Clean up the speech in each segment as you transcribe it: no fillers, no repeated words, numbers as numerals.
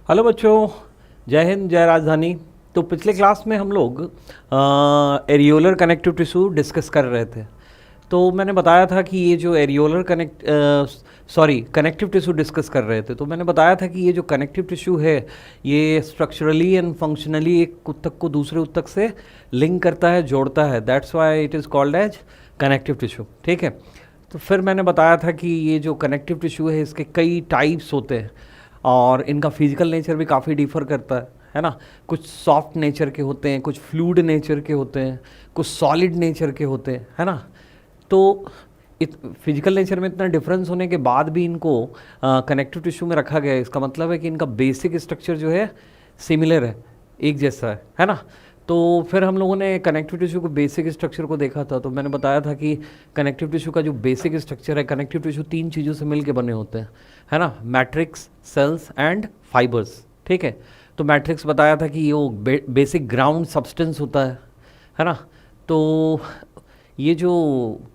Hello बच्चों, जय हिंद, जय राजधानी। तो पिछले क्लास में हम लोग एरियोलर कनेक्टिव टिश्यू डिस्कस कर रहे थे। तो मैंने बताया था कि ये जो एरियोलर कनेक्टिव टिश्यू डिस्कस कर रहे थे, तो मैंने बताया था कि ये जो कनेक्टिव टिश्यू है ये स्ट्रक्चरली एंड फंक्शनली एक ऊतक को दूसरे ऊतक से लिंक करता है, जोड़ता है। That's why it is called as connective tissue. ठीक है। तो फिर मैंने बताया था कि ये जो कनेक्टिव टिश्यू है इसके कई टाइप्स होते हैं और इनका फिजिकल नेचर भी काफ़ी डिफर करता है ना। कुछ सॉफ्ट नेचर के होते हैं, कुछ फ्लूइड नेचर के होते हैं, कुछ सॉलिड नेचर के होते हैं, है ना। तो फिजिकल नेचर में इतना डिफरेंस होने के बाद भी इनको कनेक्टिव टिश्यू में रखा गया है। इसका मतलब है कि इनका बेसिक स्ट्रक्चर जो है सिमिलर है, एक जैसा है ना। तो फिर हम लोगों ने कनेक्टिव टिश्यू को बेसिक स्ट्रक्चर को देखा था। तो मैंने बताया था कि कनेक्टिव टिश्यू का जो बेसिक स्ट्रक्चर है, कनेक्टिव टिश्यू 3 चीज़ों से मिलके बने होते हैं, है ना। Matrix, cells and fibres. ठीक है। तो मैट्रिक्स बताया था कि वो बेसिक ग्राउंड सब्सटेंस होता है ना। तो ये जो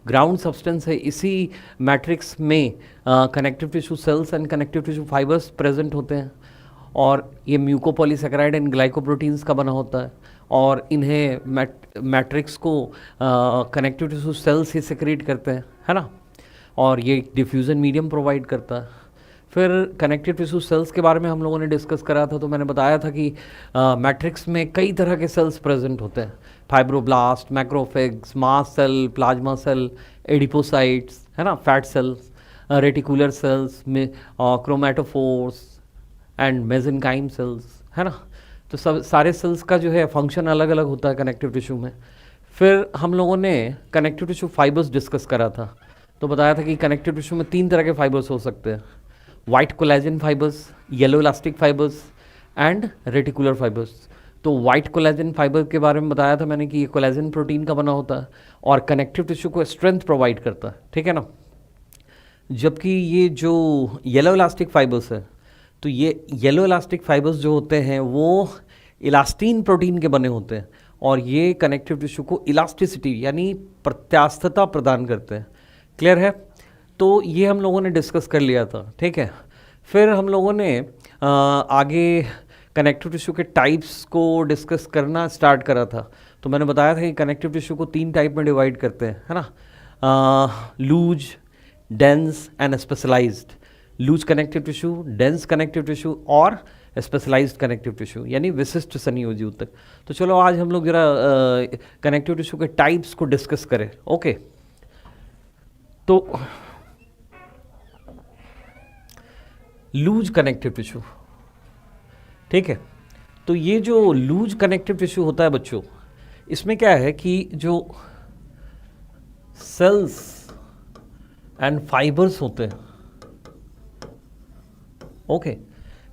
ग्राउंड सब्सटेंस है, इसी मैट्रिक्स में connective tissue sales and connective tissue fibres present होते हैं। और ये म्यूकोपॉलीसेकेराइड एंड ग्लाइकोप्रोटीन्स का बना होता है और इन्हें मैट्रिक्स को कनेक्टिव टिश्यू सेल्स ही सेक्रेट करते हैं, है ना। और ये डिफ्यूज़न मीडियम प्रोवाइड करता है। फिर कनेक्टिव टिश्यू सेल्स के बारे में हम लोगों ने डिस्कस करा था। तो मैंने बताया था कि मैट्रिक्स में कई तरह के सेल्स प्रेजेंट होते हैं। Fibroblast, macrophages, mast cell, plasma cell, adipocytes, है ना, फैट सेल्स, रेटिकुलर सेल्स में, क्रोमेटोफोर्स एंड मेसेनकाइम सेल्स, है ना। तो सब सारे सेल्स का जो है फंक्शन अलग अलग होता है कनेक्टिव टिश्यू में। फिर हम लोगों ने कनेक्टिव टिश्यू फाइबर्स डिस्कस करा था। तो बताया था कि कनेक्टिव टिश्यू में 3 तरह के फाइबर्स हो सकते हैं: white collagen fibres, yellow elastic fibres and reticular fibres. तो वाइट कोलेजन फाइबर के बारे में बताया था मैंने कि ये कोलेजन प्रोटीन का बना होता है और कनेक्टिव टिश्यू को स्ट्रेंथ प्रोवाइड करता है, ठीक है ना। जबकि ये जो येलो इलास्टिक फाइबर्स है, तो ये येलो इलास्टिक फाइबर्स जो होते हैं वो इलास्टीन प्रोटीन के बने होते हैं और ये कनेक्टिव टिश्यू को इलास्टिसिटी यानी प्रत्यास्थता प्रदान करते हैं। क्लियर है। तो ये हम लोगों ने डिस्कस कर लिया था, ठीक है। फिर हम लोगों ने आगे कनेक्टिव टिश्यू के टाइप्स को डिस्कस करना स्टार्ट करा था। तो मैंने बताया था कि कनेक्टिव टिश्यू को 3 टाइप में डिवाइड करते हैं, है ना। Loose, dense and specialised. Loose connective tissue, dense connective tissue और स्पेशलाइज्ड कनेक्टिव टिश्यू यानी विशिष्ट संयोजी ऊतक। तो चलो आज हम लोग जरा कनेक्टिव टिश्यू के टाइप्स को डिस्कस करें। ओके। तो लूज कनेक्टिव टिश्यू, ठीक है। तो ये जो लूज कनेक्टिव टिश्यू होता है बच्चों, इसमें क्या है कि जो सेल्स एंड फाइबर्स होते हैं, okay,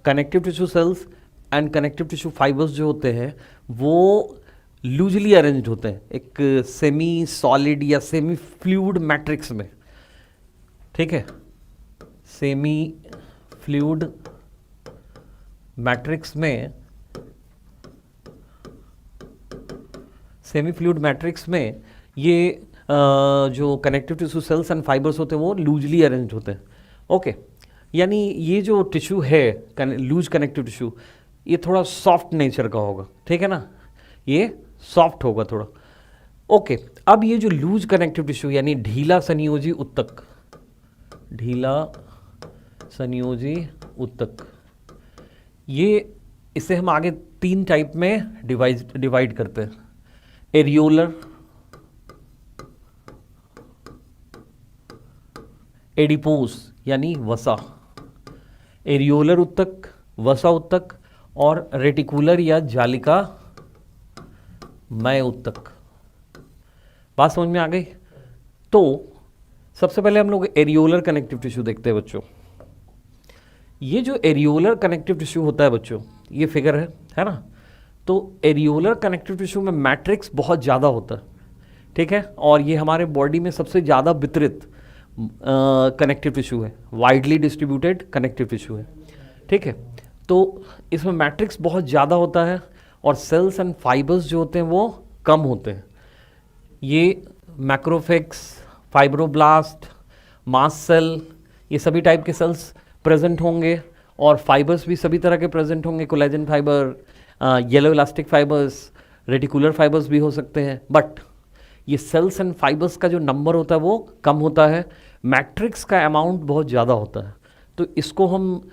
connective tissue sales and connective tissue fibres जो होते हैं वो लूजली अरेंज्ड होते हैं एक सेमी सॉलिड या सेमी फ्लूइड मैट्रिक्स में, ठीक है। सेमी फ्लूइड मैट्रिक्स में, सेमी फ्लूइड मैट्रिक्स में ये जो connective tissue sales and fibres होते हैं वो लूजली अरेंज्ड होते हैं, ओके। यानी ये जो टिश्यू है लूज कनेक्टिव टिश्यू, ये थोड़ा सॉफ्ट नेचर का होगा, ठीक है ना। ये सॉफ्ट होगा थोड़ा, ओके। अब ये जो लूज कनेक्टिव टिश्यू यानी ढीला संयोजी ऊतक, ढीला संयोजी ऊतक, ये इसे हम आगे 3 टाइप में डिवाइड करते हैं: एरियोलर, एडिपोस यानी वसा, एरियोलर ऊतक, वसा ऊतक और रेटिकुलर या जालिका मय ऊतक। बात समझ में आ गई। तो सबसे पहले हम लोग एरियोलर कनेक्टिव टिश्यू देखते हैं बच्चों। ये जो एरियोलर कनेक्टिव टिश्यू होता है बच्चों, ये फिगर है ना। तो एरियोलर कनेक्टिव टिश्यू में मैट्रिक्स बहुत ज़्यादा होता है, ठीक है। और ये हमारे बॉडी में सबसे ज़्यादा वितरित कनेक्टिव टिश्यू है, वाइडली डिस्ट्रीब्यूटेड कनेक्टिव टिश्यू है, ठीक है। तो इसमें मैट्रिक्स बहुत ज़्यादा होता है और सेल्स एंड फाइबर्स जो होते हैं वो कम होते हैं। ये मैक्रोफेग्स, फाइब्रोब्लास्ट, मास्ट सेल, ये सभी टाइप के सेल्स प्रेजेंट होंगे और फाइबर्स भी सभी तरह के प्रेजेंट होंगे, collagen fibre, yellow elastic fibres, reticular fibres भी हो सकते हैं, बट ये सेल्स एंड फाइबर्स का जो नंबर होता है वो कम होता है, मैट्रिक्स का अमाउंट बहुत ज़्यादा होता है। तो इसको हम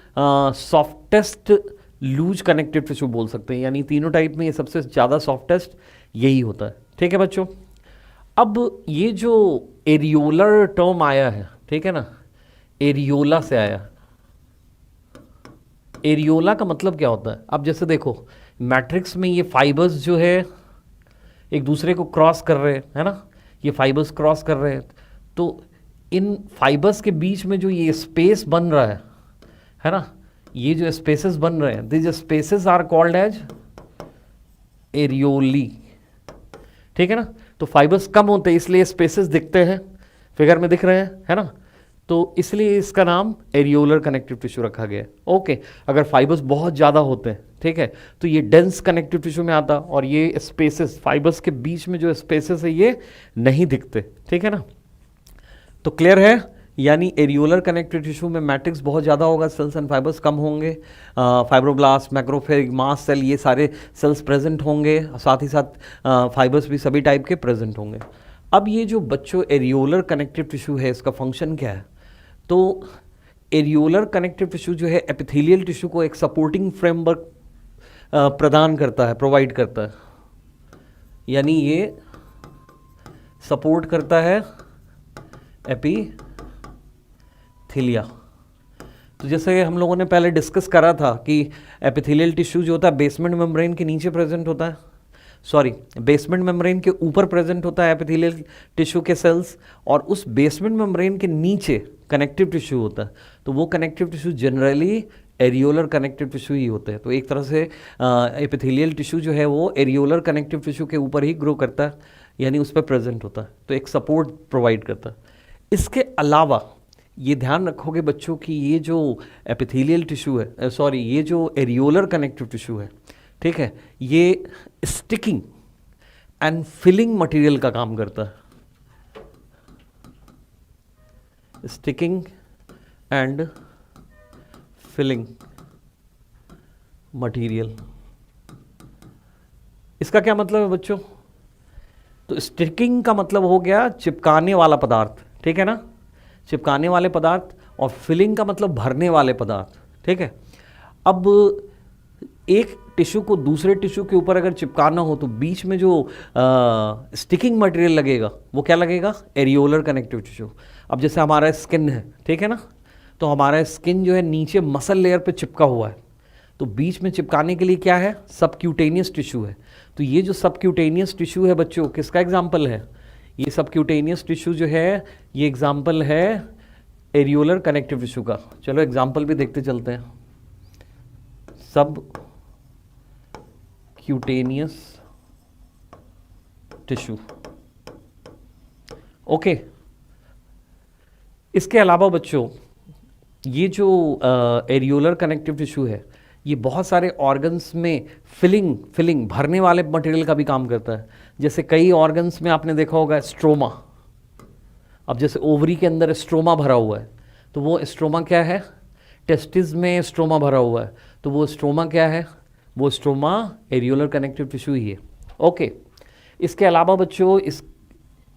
सॉफ्टेस्ट लूज कनेक्टिव टिश्यू बोल सकते हैं, यानी तीनों टाइप में ये सबसे ज़्यादा सॉफ्टेस्ट यही होता है। ठीक है बच्चों, अब ये जो एरियोलर टर्म आया है, ठीक है ना, एरियोला से आया। एरियोला का मतलब क्या होता है? अब जैसे देखो मैट्रिक्स में ये फाइबर्स जो है एक दूसरे को क्रॉस कर रहे हैं, है ना, ये फाइबर्स क्रॉस कर रहे हैं, तो इन फाइबर्स के बीच में जो ये स्पेस बन रहा है ना, ये जो स्पेसेस बन रहे हैं, this spaces are called as areoli. ठीक है ना, तो फाइबर्स कम होते हैं इसलिए स्पेसेस दिखते हैं, फिगर में दिख रहे हैं, है ना, तो इसलिए इसका नाम एरियोलर कनेक्टिव टिश्यू रखा गया है। ओके, अगर फाइबर्स बहुत ज़्यादा होते हैं, ठीक है, तो ये डेंस कनेक्टिव टिश्यू में आता, और ये स्पेसेस फाइबर्स के बीच में जो स्पेसेस है ये नहीं दिखते। ठीक है ना, तो क्लियर है, यानी एरियोलर कनेक्टिव टिश्यू में मैट्रिक्स बहुत ज़्यादा होगा, सेल्स एंड फाइबर्स कम होंगे, फाइब्रोब्लास्ट, मैक्रोफेज, मास्ट सेल, ये सारे सेल्स प्रेजेंट होंगे, साथ ही साथ फाइबर्स भी सभी टाइप के प्रेजेंट होंगे। अब ये जो बच्चों एरियोलर कनेक्टिव टिश्यू है, इसका फंक्शन क्या है? तो एरियोलर कनेक्टिव टिश्यू जो है एपिथेलियल टिश्यू को एक सपोर्टिंग फ्रेमवर्क प्रदान करता है, प्रोवाइड करता है, यानी ये सपोर्ट करता है एपिथेलिया। तो जैसे हम लोगों ने पहले डिस्कस करा था कि एपिथेलियल टिश्यू जो होता है बेसमेंट मेम्ब्रेन के नीचे प्रेजेंट होता है, सॉरी बेसमेंट मेम्ब्रेन के ऊपर प्रेजेंट होता है एपिथेलियल टिश्यू के सेल्स, और उस बेसमेंट मेम्ब्रेन के नीचे कनेक्टिव टिश्यू होता है। तो वो connective tissue generally areolar connective tissue ही होते हैं। तो एक तरह से एपिथेलियल टिश्यू जो है वो एरियोलर कनेक्टिव टिश्यू के ऊपर ही ग्रो करता है, यानी उस पर प्रेजेंट होता है, तो एक सपोर्ट प्रोवाइड करता है। इसके अलावा ये ध्यान रखोगे बच्चों कि ये जो एपिथेलियल टिश्यू है, सॉरी ये जो एरियोलर कनेक्टिव टिश्यू है, ठीक है, ये स्टिकिंग एंड फिलिंग मटेरियल का काम करता है, स्टिकिंग एंड फिलिंग मटेरियल। इसका क्या मतलब है बच्चों? तो स्टिकिंग का मतलब हो गया चिपकाने वाला पदार्थ, ठीक है ना, चिपकाने वाले पदार्थ, और फिलिंग का मतलब भरने वाले पदार्थ। ठीक है, अब एक टिश्यू को दूसरे टिश्यू के ऊपर अगर चिपकाना हो तो बीच में जो स्टिकिंग मटेरियल लगेगा वो क्या लगेगा? Areolar connective tissue. अब जैसे हमारा स्किन है, ठीक है ना, तो हमारा स्किन जो है नीचे मसल लेयर पे चिपका हुआ है, तो बीच में चिपकाने के लिए क्या है? सबक्यूटेनियस टिश्यू है। तो ये जो सबक्यूटेनियस टिश्यू है बच्चों, किसका एग्जाम्पल है? ये सबक्यूटेनियस टिश्यू जो है ये एग्जाम्पल है एरियोलर कनेक्टिव टिश्यू का। चलो एग्जाम्पल भी देखते चलते हैं। सब क्यूटेनियस टिश्यू, ओके। इसके अलावा बच्चों ये जो एरियोलर कनेक्टिव टिश्यू है ये बहुत सारे ऑर्गन्स में फिलिंग भरने वाले मटेरियल का भी काम करता है। जैसे कई ऑर्गन्स में आपने देखा होगा स्ट्रोमा। अब जैसे ओवरी के अंदर स्ट्रोमा भरा हुआ है, तो वो स्ट्रोमा क्या है? टेस्टिस में स्ट्रोमा भरा हुआ है, तो वो स्ट्रोमा क्या है? वो स्ट्रोमा एरियोलर कनेक्टिव टिश्यू ही है। ओके, इसके अलावा बच्चों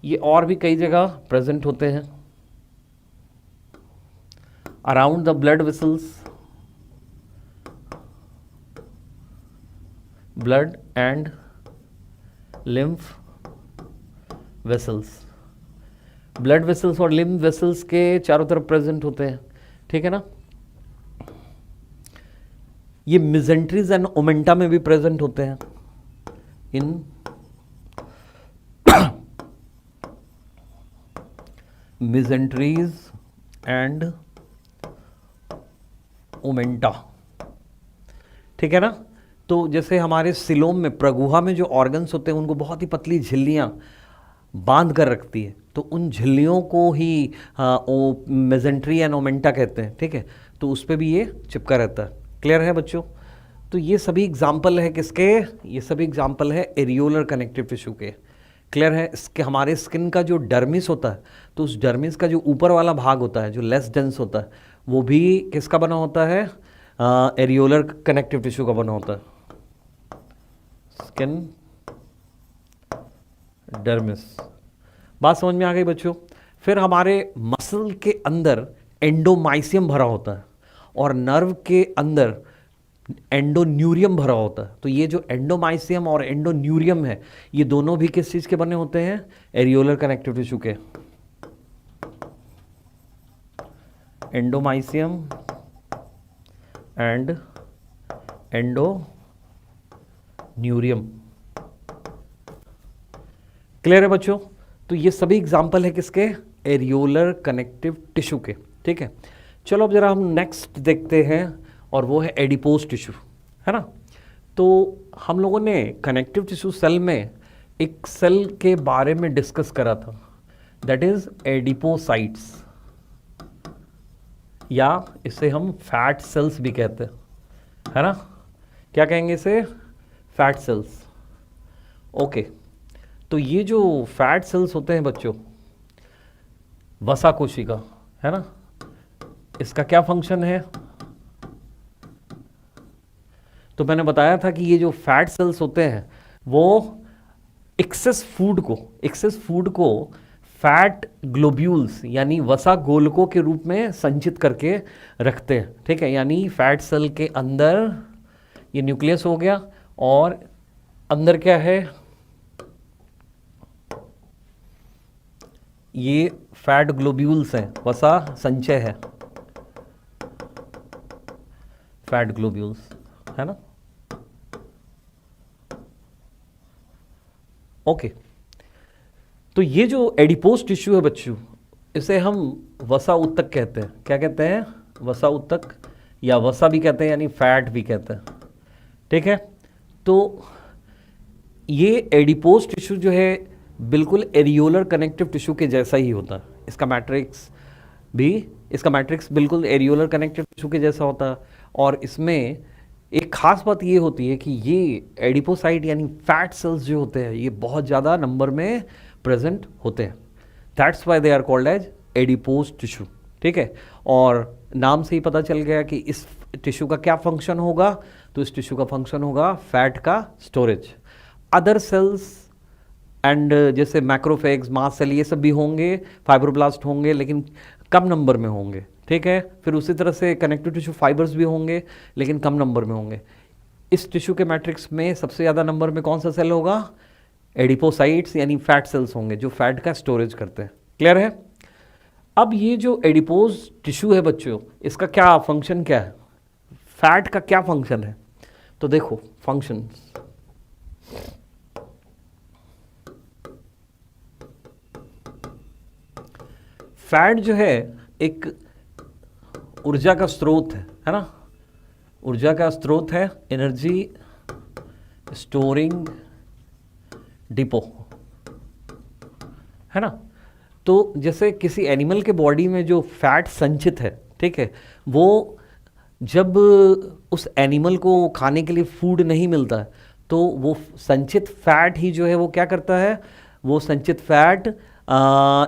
ये और भी कई जगह प्रेजेंट होते हैं around the blood vessels, blood and lymph vessels. Blood vessels और लिम्फ वेसल्स के चारों तरफ प्रेजेंट होते हैं, ठीक है ना। ये मिजेंट्रीज एंड ओमेंटा में भी प्रेजेंट होते हैं। इन मिजेंट्रीज एंड ओमेंटा, ठीक है ना। तो जैसे हमारे सिलोम में, प्रगुहा में जो ऑर्गन्स होते हैं उनको बहुत ही पतली झिल्लियां बांध कर रखती है, तो उन झिल्लियों को ही मेजेंट्री एंड ओमेंटा कहते हैं, ठीक है। तो उस पर भी ये चिपका रहता है। क्लियर है बच्चों? तो ये सभी एग्जाम्पल है किसके? ये सभी एग्जाम्पल है एरियोलर कनेक्टिव टिश्यू के। क्लियर है? इसके हमारे स्किन का जो डर्मिस होता है, तो उस डर्मिस का जो ऊपर वाला भाग होता है जो लेस डेंस होता है, वो भी किसका बना होता है? एरियोलर कनेक्टिव टिश्यू का बना होता है, स्किन डर्मिस। बात समझ में आ गई बच्चों? फिर हमारे मसल के अंदर एंडोमाइसियम भरा होता है और नर्व के अंदर एंडोन्यूरियम भरा होता है। तो ये जो एंडोमाइसियम और एंडोन्यूरियम है, ये दोनों भी किस चीज़ के बने होते हैं? एरियोलर कनेक्टिव टिश्यू के। Endomysium and endoneurium. क्लियर है बच्चों? तो ये सभी एग्जाम्पल है किसके? एरियोलर कनेक्टिव टिश्यू के। ठीक है, चलो अब जरा हम नेक्स्ट देखते हैं, और वो है एडिपोज टिश्यू, है ना। तो हम लोगों ने कनेक्टिव टिश्यू सेल में एक सेल के बारे में डिस्कस करा था, दैट इज एडिपोसाइट्स, या इसे हम फैट सेल्स भी कहते हैं, है ना। क्या कहेंगे इसे? Fat cells. ओके, तो ये जो फैट सेल्स होते हैं बच्चों, वसा कोशिका, है ना, इसका क्या फंक्शन है? तो मैंने बताया था कि ये जो फैट सेल्स होते हैं वो एक्सेस फूड को फैट ग्लोब्यूल्स यानी वसा गोलकों के रूप में संचित करके रखते हैं। ठीक है, यानी फैट सेल के अंदर ये न्यूक्लियस हो गया, और अंदर क्या है? ये फैट ग्लोब्यूल्स हैं, वसा संचय है, फैट ग्लोब्यूल्स, है ना। ओके, तो ये जो एडिपोज टिश्यू है बच्चों, इसे हम वसा उत्तक कहते हैं। क्या कहते हैं? वसा उत्तक, या वसा भी कहते हैं, यानी फैट भी कहते हैं। ठीक है, तो ये एडिपोज टिश्यू जो है बिल्कुल एरियोलर कनेक्टिव टिश्यू के जैसा ही होता है। इसका मैट्रिक्स बिल्कुल एरियोलर कनेक्टिव टिश्यू के जैसा होता है, और इसमें एक खास बात ये होती है कि ये एडिपोसाइट यानी फैट सेल्स जो होते हैं, ये बहुत ज़्यादा नंबर में प्रेजेंट होते हैं। That's why they are called as adipose tissue. ठीक है, और नाम से ही पता चल गया कि इस टिश्यू का क्या फंक्शन होगा। तो इस टिश्यू का फंक्शन होगा फैट का स्टोरेज। अदर सेल्स एंड जैसे मैक्रोफेग्स, मास्ट सेल, ये सब भी होंगे, फाइब्रोब्लास्ट होंगे, लेकिन कम नंबर में होंगे। ठीक है, फिर उसी तरह से कनेक्टिव टिश्यू फाइबर्स भी होंगे, लेकिन कम नंबर में होंगे। इस टिश्यू के मैट्रिक्स में सबसे ज़्यादा नंबर में कौन सा सेल होगा? एडिपोसाइट्स यानी फैट सेल्स होंगे, जो फैट का स्टोरेज करते हैं। क्लियर है? अब ये जो एडिपोज टिश्यू है बच्चों, इसका क्या फंक्शन क्या है? फैट का क्या फंक्शन है? तो देखो फंक्शन, फैट जो है एक ऊर्जा का स्रोत है ना, ऊर्जा का स्रोत है, एनर्जी स्टोरिंग डिपो, है ना। तो जैसे किसी एनिमल के बॉडी में जो फैट संचित है, ठीक है, वो जब उस एनिमल को खाने के लिए फूड नहीं मिलता है, तो वो संचित फैट ही जो है वो क्या करता है? वो संचित फैट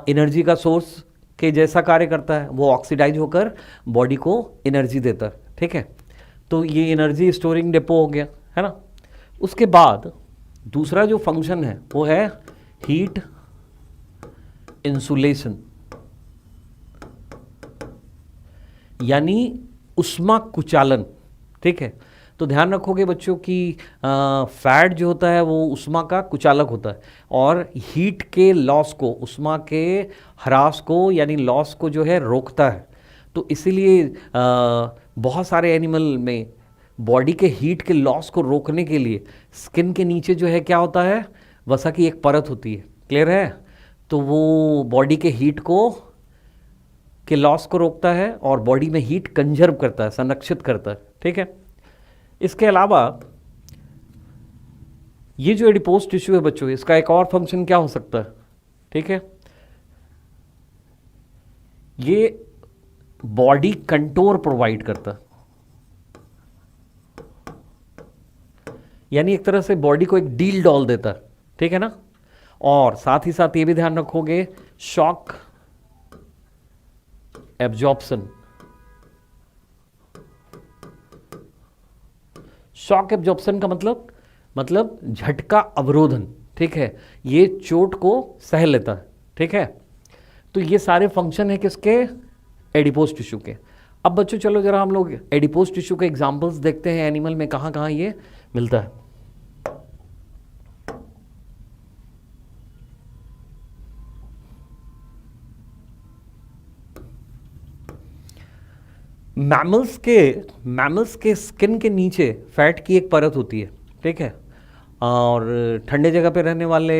एनर्जी का सोर्स के जैसा कार्य करता है, वो ऑक्सीडाइज होकर बॉडी को एनर्जी देता है। ठीक है, तो ये एनर्जी स्टोरिंग डिपो हो गया, है ना। उसके बाद दूसरा जो फंक्शन है वो है हीट इंसुलेशन, यानी उष्मा कुचालन। ठीक है, तो ध्यान रखोगे बच्चों कि फैट जो होता है वो उष्मा का कुचालक होता है, और हीट के लॉस को, उष्मा के ह्रास को यानी लॉस को जो है रोकता है। तो इसीलिए बहुत सारे एनिमल में बॉडी के हीट के लॉस को रोकने के लिए स्किन के नीचे जो है क्या होता है? वसा की एक परत होती है। क्लियर है? तो वो बॉडी के हीट को के लॉस को रोकता है और बॉडी में हीट कंजर्व करता है, संरक्षित करता है। ठीक है, इसके अलावा ये जो एडिपोज टिश्यू है बच्चों, इसका एक और फंक्शन क्या हो सकता है? ठीक है, ये बॉडी कंटोर प्रोवाइड करता है, यानी एक तरह से बॉडी को एक डील डॉल देता है। ठीक है ना, और साथ ही साथ ये भी ध्यान रखोगे शॉक एब्जॉर्प्शन, शॉक एब्जॉर्प्शन का मतलब झटका अवरोधन, ठीक है, ये चोट को सह लेता है, ठीक है। तो ये सारे फंक्शन है किसके, एडिपोज टिश्यू के। अब बच्चों चलो जरा हम लोग एडिपोज टिश्यू के एग्जांपल्स देखते हैं एनिमल में कहाँ कहाँ ये मिलता है। मैमल्स के स्किन के नीचे फैट की एक परत होती है, ठीक है। और ठंडे जगह पे रहने वाले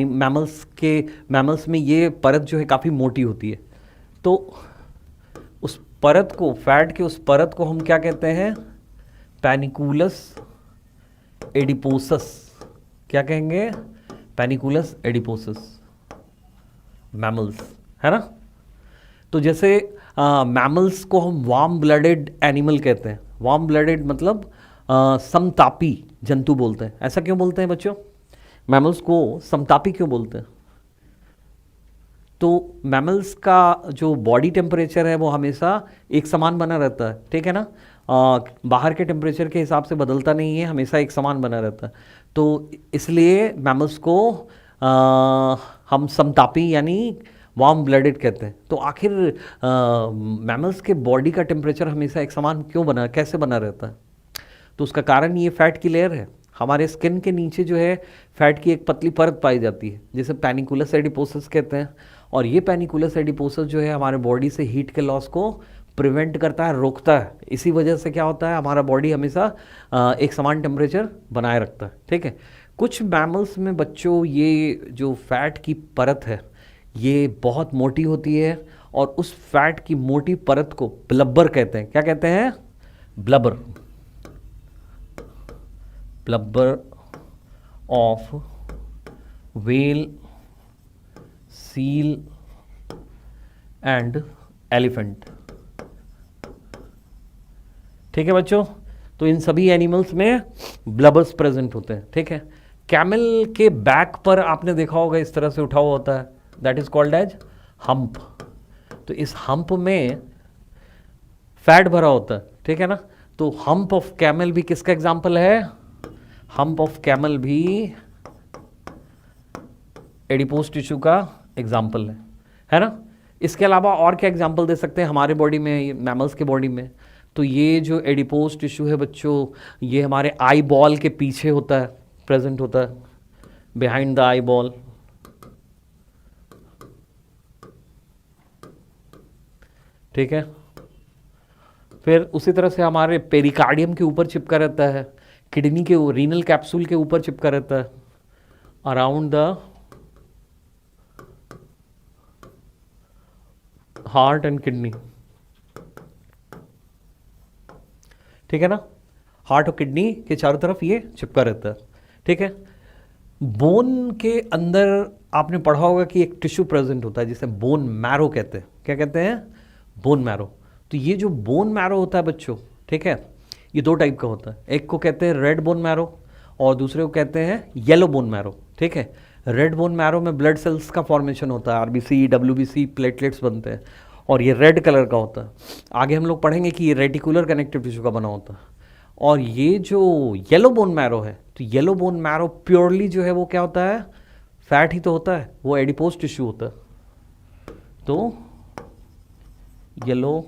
मैमल्स में ये परत जो है काफ़ी मोटी होती है। तो उस परत को, फैट के उस परत को हम क्या कहते हैं, पैनिकुलस एडिपोसस। क्या कहेंगे, पैनिकुलस एडिपोसस मैमल्स, है ना। तो जैसे मैमल्स को हम वार्म ब्लडेड एनिमल कहते हैं। वार्म ब्लडेड मतलब समतापी जंतु बोलते हैं। ऐसा क्यों बोलते हैं बच्चों, मैमल्स को समतापी क्यों बोलते हैं? तो मैमल्स का जो बॉडी टेम्परेचर है वो हमेशा एक समान बना रहता है, ठीक है ना। बाहर के टेम्परेचर के हिसाब से बदलता नहीं है, हमेशा एक समान बना रहता है। तो इसलिए मैमल्स को हम समतापी यानी वार्म ब्लडेड कहते हैं। तो आखिर मैमल्स के बॉडी का टेम्परेचर हमेशा एक समान क्यों बना, कैसे बना रहता है? तो उसका कारण ये फैट की लेयर है। हमारे स्किन के नीचे जो है फैट की एक पतली परत पाई जाती है जिसे पैनिकुलस एडिपोसस कहते हैं। और ये पैनिकुलस एडिपोसस जो है हमारे बॉडी से हीट के लॉस को प्रिवेंट करता है, रोकता है। इसी वजह से क्या होता है, हमारा बॉडी हमेशा एक समान टेम्परेचर बनाए रखता है, ठीक है। कुछ मैमल्स में बच्चों ये जो फैट की परत है ये बहुत मोटी होती है और उस फैट की मोटी परत को ब्लबर कहते हैं। क्या कहते हैं, blubber. Blubber of whale, seal and elephant, ठीक है बच्चों। तो इन सभी एनिमल्स में ब्लबर्स प्रेजेंट होते हैं, ठीक है। कैमल के बैक पर आपने देखा होगा इस तरह से उठा हुआ होता है, that is called as hump. तो इस हम्प में फैट भरा होता है, ठीक है ना। तो हम्प ऑफ कैमल भी किसका एग्जाम्पल है, हम्प ऑफ कैमल भी एडिपोज टिश्यू का एग्जाम्पल है ना। इसके अलावा और क्या एग्जाम्पल दे सकते हैं हमारे बॉडी में, मैमल्स के बॉडी में? तो ये जो एडिपोज टिश्यू है बच्चों, ये हमारे आई बॉल के पीछे होता है, प्रेजेंट होता है, बिहाइंड द आई बॉल, ठीक है। फिर उसी तरह से हमारे पेरिकार्डियम के ऊपर चिपका रहता है, किडनी के रीनल कैप्सूल के ऊपर चिपका रहता है, around the heart and kidney, ठीक है ना। हार्ट और किडनी के चारों तरफ ये चिपका रहता है, ठीक है। बोन के अंदर आपने पढ़ा होगा कि एक टिश्यू प्रेजेंट होता है जिसे बोन मैरो कहते हैं। क्या कहते हैं, बोन मैरो। तो ये जो बोन मैरो होता है बच्चों, ठीक है, ये दो टाइप का होता है। एक को कहते हैं रेड बोन मैरो और दूसरे को कहते हैं येलो बोन मैरो, ठीक है। रेड बोन मैरो में ब्लड सेल्स का फॉर्मेशन होता है, आरबीसी, डब्ल्यूबीसी, प्लेटलेट्स बनते हैं और ये रेड कलर का होता है। आगे हम लोग पढ़ेंगे कि ये रेटिकुलर कनेक्टिव टिश्यू का बना होता है। और ये जो येलो बोन मैरो है, तो येलो बोन मैरो प्योरली जो है वो क्या होता है, फैट ही तो होता है, वो एडिपोज टिश्यू होता है। तो येलो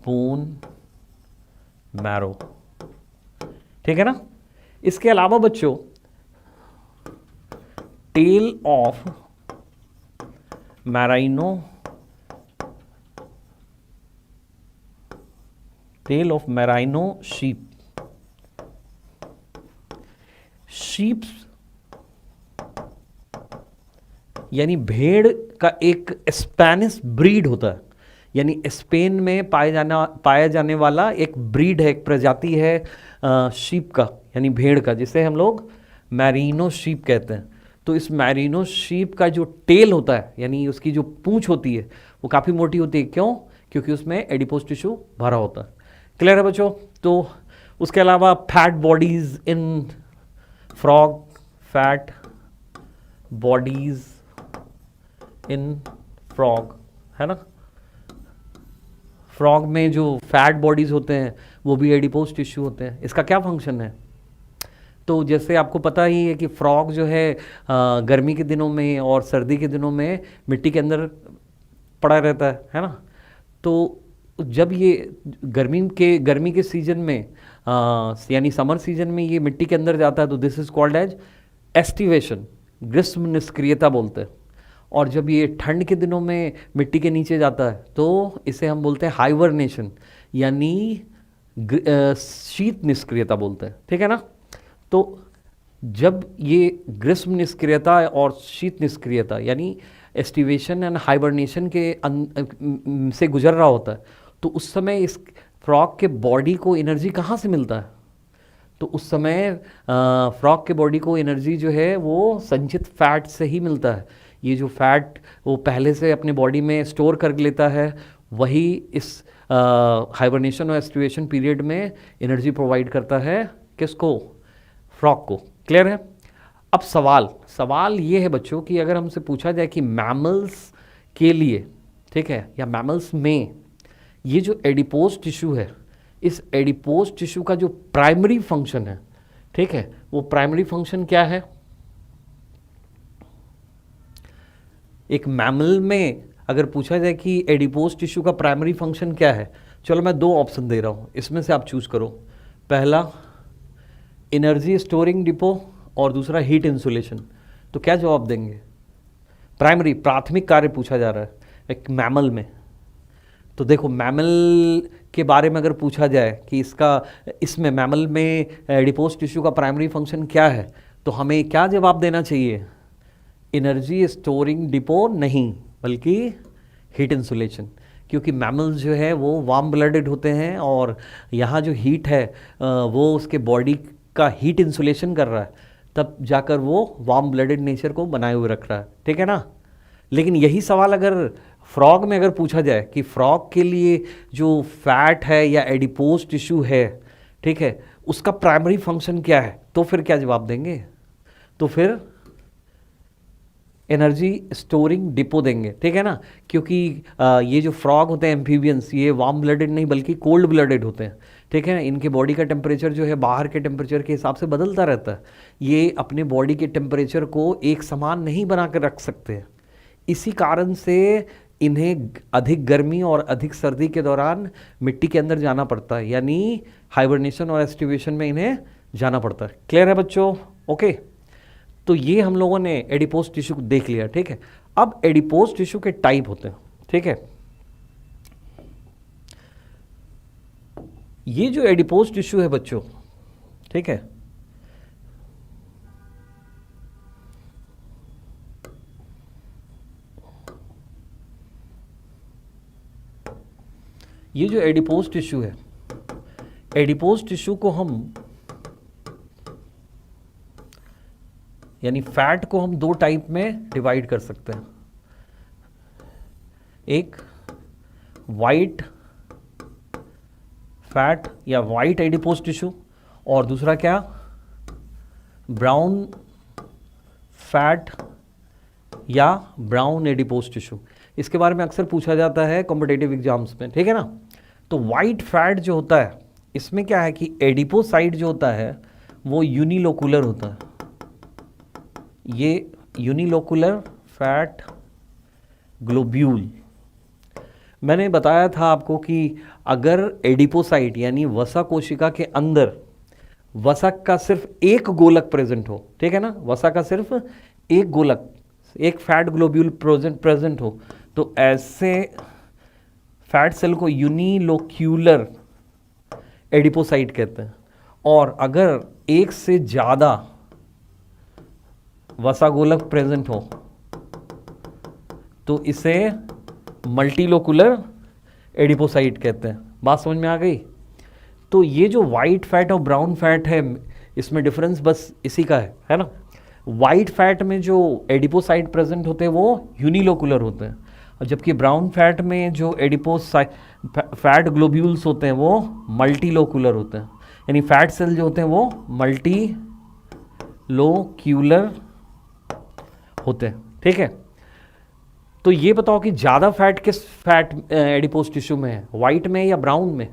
बोन मैरो, ठीक है ना। इसके अलावा बच्चों tail of merino, tail of merino sheep, sheeps यानी भेड़ का एक स्पेनिश ब्रीड होता है, यानी स्पेन में पाया जाने वाला एक ब्रीड है, एक प्रजाति है शीप का, यानी भेड़ का, जिसे हम लोग मैरिनो शीप कहते हैं। तो इस मैरिनो शीप का जो टेल होता है, यानी उसकी जो पूंछ होती है, वो काफ़ी मोटी होती है। क्यों? क्योंकि उसमें एडिपोज टिश्यू भरा होता है। क्लियर है बच्चों? तो उसके अलावा fat bodies in frog, fat bodies in frog, है ना। फ्रॉग में जो फैट बॉडीज होते हैं वो भी एडिपोज टिश्यू होते हैं। इसका क्या फंक्शन है? तो जैसे आपको पता ही है कि फ्रॉग जो है गर्मी के दिनों में और सर्दी के दिनों में मिट्टी के अंदर पड़ा रहता है ना। तो जब ये गर्मी के सीजन में यानी समर सीजन में ये मिट्टी के अंदर जाता है तो this is called as aestivation, ग्रीष्म निष्क्रियता बोलते हैं। और जब ये ठंड के दिनों में मिट्टी के नीचे जाता है तो इसे हम बोलते हैं हाइबरनेशन, यानी शीत निष्क्रियता बोलते हैं, ठीक है ना। तो जब ये ग्रीष्म निष्क्रियता और शीत निष्क्रियता यानी एस्टिवेशन एंड हाइबरनेशन के से गुजर रहा होता है तो उस समय इस फ्रॉग के बॉडी को एनर्जी कहाँ से मिलता है? तो उस समय फ्रॉग के बॉडी को एनर्जी जो है वो संचित फैट से ही मिलता है। ये जो फैट वो पहले से अपने बॉडी में स्टोर कर लेता है, वही इस हाइबरनेशन और एस्टिवेशन पीरियड में एनर्जी प्रोवाइड करता है। किसको? फ्रॉग को। क्लियर है? अब सवाल ये है बच्चों कि अगर हमसे पूछा जाए कि मैमल्स के लिए, ठीक है, या मैमल्स में ये जो एडिपोज टिश्यू है, इस एडिपोज टिश्यू का जो प्राइमरी फंक्शन है, ठीक है, वो प्राइमरी फंक्शन क्या है? एक मैमल में अगर पूछा जाए कि एडिपोज टिश्यू का प्राइमरी फंक्शन क्या है, चलो मैं 2 ऑप्शन दे रहा हूँ, इसमें से आप चूज करो। पहला एनर्जी स्टोरिंग डिपो और दूसरा हीट इंसुलेशन। तो क्या जवाब देंगे? प्राथमिक कार्य पूछा जा रहा है एक मैमल में। तो देखो, मैमल के बारे में अगर पूछा जाए कि इसमें मैमल में एडिपोज टिश्यू का प्राइमरी फंक्शन क्या है, तो हमें क्या जवाब देना चाहिए? एनर्जी स्टोरिंग डिपो नहीं, बल्कि हीट इंसुलेशन। क्योंकि मैमल्स जो है वो वार्म ब्लडेड होते हैं और यहाँ जो हीट है वो उसके बॉडी का हीट इंसुलेशन कर रहा है, तब जाकर वो वार्म ब्लडेड नेचर को बनाए हुए रख रहा है, ठीक है ना। लेकिन यही सवाल अगर फ्रॉग में अगर पूछा जाए कि फ्रॉग के लिए जो फैट है या एडिपोज टिश्यू है, ठीक है, उसका प्राइमरी फंक्शन क्या है, तो फिर क्या जवाब देंगे? तो फिर एनर्जी स्टोरिंग डिपो देंगे, ठीक है ना। क्योंकि ये जो फ्रॉग होते हैं एम्फीबियंस, ये वार्म ब्लडेड नहीं बल्कि कोल्ड ब्लडेड होते हैं, ठीक है ना। इनके बॉडी का टेम्परेचर जो है बाहर के टेम्परेचर के हिसाब से बदलता रहता है। ये अपने बॉडी के टेम्परेचर को एक समान नहीं बना कर रख सकते। इसी कारण से इन्हें अधिक गर्मी और अधिक सर्दी के दौरान मिट्टी के अंदर जाना पड़ता है, यानी हाइबरनेशन और एस्टिवेशन में इन्हें जाना पड़ता है। क्लियर है बच्चों? ओके। तो ये हम लोगों ने एडिपोज टिश्यू को देख लिया, ठीक है। अब एडिपोज टिश्यू के टाइप होते हैं, ठीक है। ये जो एडिपोज टिश्यू है बच्चों, ठीक है, ये जो एडिपोज टिश्यू है, एडिपोज टिश्यू को हम यानी फैट को हम 2 टाइप में डिवाइड कर सकते हैं। एक वाइट फैट या वाइट एडिपोज टिश्यू, और दूसरा क्या? ब्राउन फैट या ब्राउन एडिपोज टिश्यू। इसके बारे में अक्सर पूछा जाता है कॉम्पिटिटिव एग्जाम्स में, ठीक है ना। तो वाइट फैट जो होता है, इसमें क्या है कि एडिपोसाइट जो होता है वो यूनिलोकुलर होता है। ये यूनिलोकुलर फैट ग्लोब्यूल। मैंने बताया था आपको कि अगर एडिपोसाइट यानी वसा कोशिका के अंदर वसा का सिर्फ एक गोलक प्रेजेंट हो, ठीक है ना, वसा का सिर्फ एक गोलक, एक फैट ग्लोब्यूल प्रेजेंट हो, तो ऐसे फैट सेल को यूनिलोक्यूलर एडिपोसाइट कहते हैं। और अगर एक से ज़्यादा वसा गोलक प्रेजेंट हो तो इसे मल्टीलोकुलर एडिपोसाइट कहते हैं। बात समझ में आ गई? तो ये जो वाइट फैट और ब्राउन फैट है, इसमें डिफरेंस बस इसी का है ना। वाइट फैट में जो एडिपोसाइट प्रेजेंट होते हैं वो यूनिलोकुलर होते हैं, और जबकि ब्राउन फैट में जो फैट ग्लोब्यूल्स होते हैं वो मल्टीलोकुलर होते हैं, यानी फैट सेल जो होते हैं वो मल्टीलोक्यूलर होते हैं, ठीक है। तो ये बताओ कि ज़्यादा फैट किस फैट एडिपोज टिश्यू में है, वाइट में या ब्राउन में?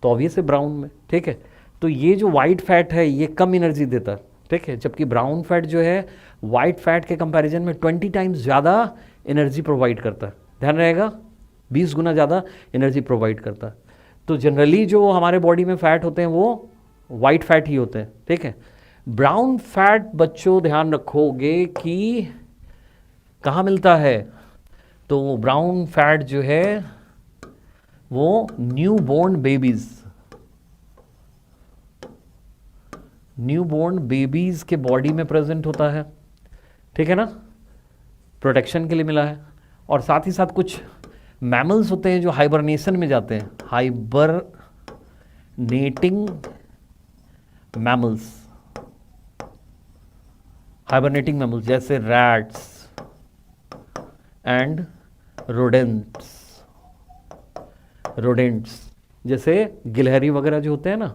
तो ऑब्वियस है ब्राउन में, ठीक है। तो ये जो वाइट फैट है ये कम एनर्जी देता है, ठीक है, जबकि ब्राउन फैट जो है वाइट फैट के कंपैरिजन में 20 टाइम्स ज़्यादा एनर्जी प्रोवाइड करता है। ध्यान रहेगा, 20 गुना ज़्यादा एनर्जी प्रोवाइड करता है। तो जनरली जो हमारे बॉडी में फैट होते हैं वो वाइट फैट ही होते हैं, ठीक है। ब्राउन फैट बच्चों ध्यान रखोगे कि कहाँ मिलता है? तो ब्राउन फैट जो है वो न्यू बोर्न बेबीज के बॉडी में प्रेजेंट होता है, ठीक है ना, प्रोटेक्शन के लिए मिला है। और साथ ही साथ कुछ मैमल्स होते हैं जो हाइबरनेशन में जाते हैं, हाइबरनेटिंग मैमल्स जैसे रैट्स एंड रोडेंट्स जैसे गिलहरी वगैरह जो होते हैं ना,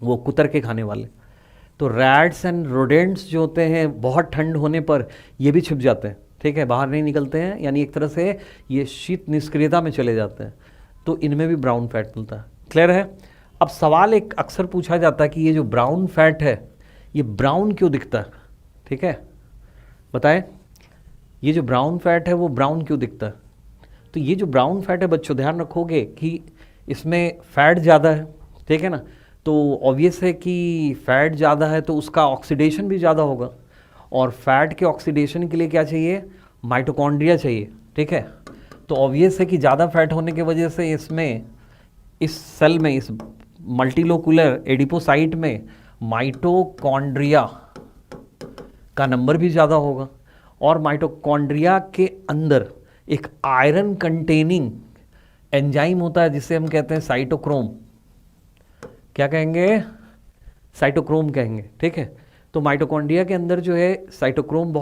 वो कुतर के खाने वाले। तो रैट्स एंड रोडेंट्स जो होते हैं बहुत ठंड होने पर ये भी छिप जाते हैं, ठीक है, बाहर नहीं निकलते हैं, यानी एक तरह से ये शीत निष्क्रियता में चले जाते हैं। तो इनमें भी ब्राउन फैट मिलता है। क्लियर है? अब सवाल एक अक्सर पूछा जाता है कि ये जो ब्राउन फैट है ये ब्राउन क्यों दिखता है, ठीक है, बताएं, ये जो ब्राउन फैट है वो ब्राउन क्यों दिखता है? तो ये जो ब्राउन फैट है बच्चों ध्यान रखोगे कि इसमें फैट ज़्यादा है, ठीक है ना, तो ऑब्वियस है कि फैट ज़्यादा है तो उसका ऑक्सीडेशन भी ज़्यादा होगा, और फैट के ऑक्सीडेशन के लिए क्या चाहिए? माइटोकॉन्ड्रिया चाहिए, ठीक है। तो ऑब्वियस है कि ज़्यादा फैट होने की वजह से इसमें, इस सेल में, इस मल्टीलोकुलर एडिपोसाइट में माइटोकॉन्ड्रिया का नंबर भी ज़्यादा होगा, और माइटोकॉन्ड्रिया के अंदर एक आयरन कंटेनिंग एंजाइम होता है जिसे हम कहते हैं साइटोक्रोम। क्या कहेंगे? साइटोक्रोम कहेंगे, ठीक है। तो माइटोकॉन्ड्रिया के अंदर जो है साइटोक्रोम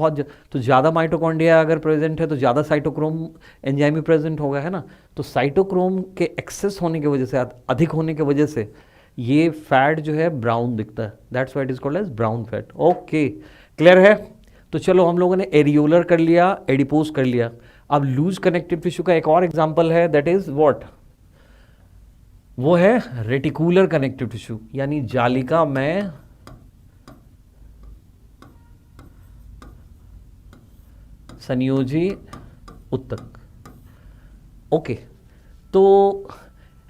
तो ज़्यादा माइटोकॉन्ड्रिया अगर प्रेजेंट है तो ज़्यादा साइटोक्रोम एंजाइम भी प्रेजेंट होगा, है ना। तो साइटोक्रोम के एक्सेस होने की वजह से, अधिक होने की वजह से ये फैट जो है ब्राउन दिखता है। That's why it is called as brown fat. Okay, clear है? तो चलो हम लोगों ने एरियोलर कर लिया, एडिपोज कर लिया। अब लूज कनेक्टिव टिश्यू का एक और एग्जाम्पल है, दैट इज व्हाट? वो है रेटिकुलर कनेक्टिव टिश्यू, यानी जालिका में संयोजी उत्तक। ओके, तो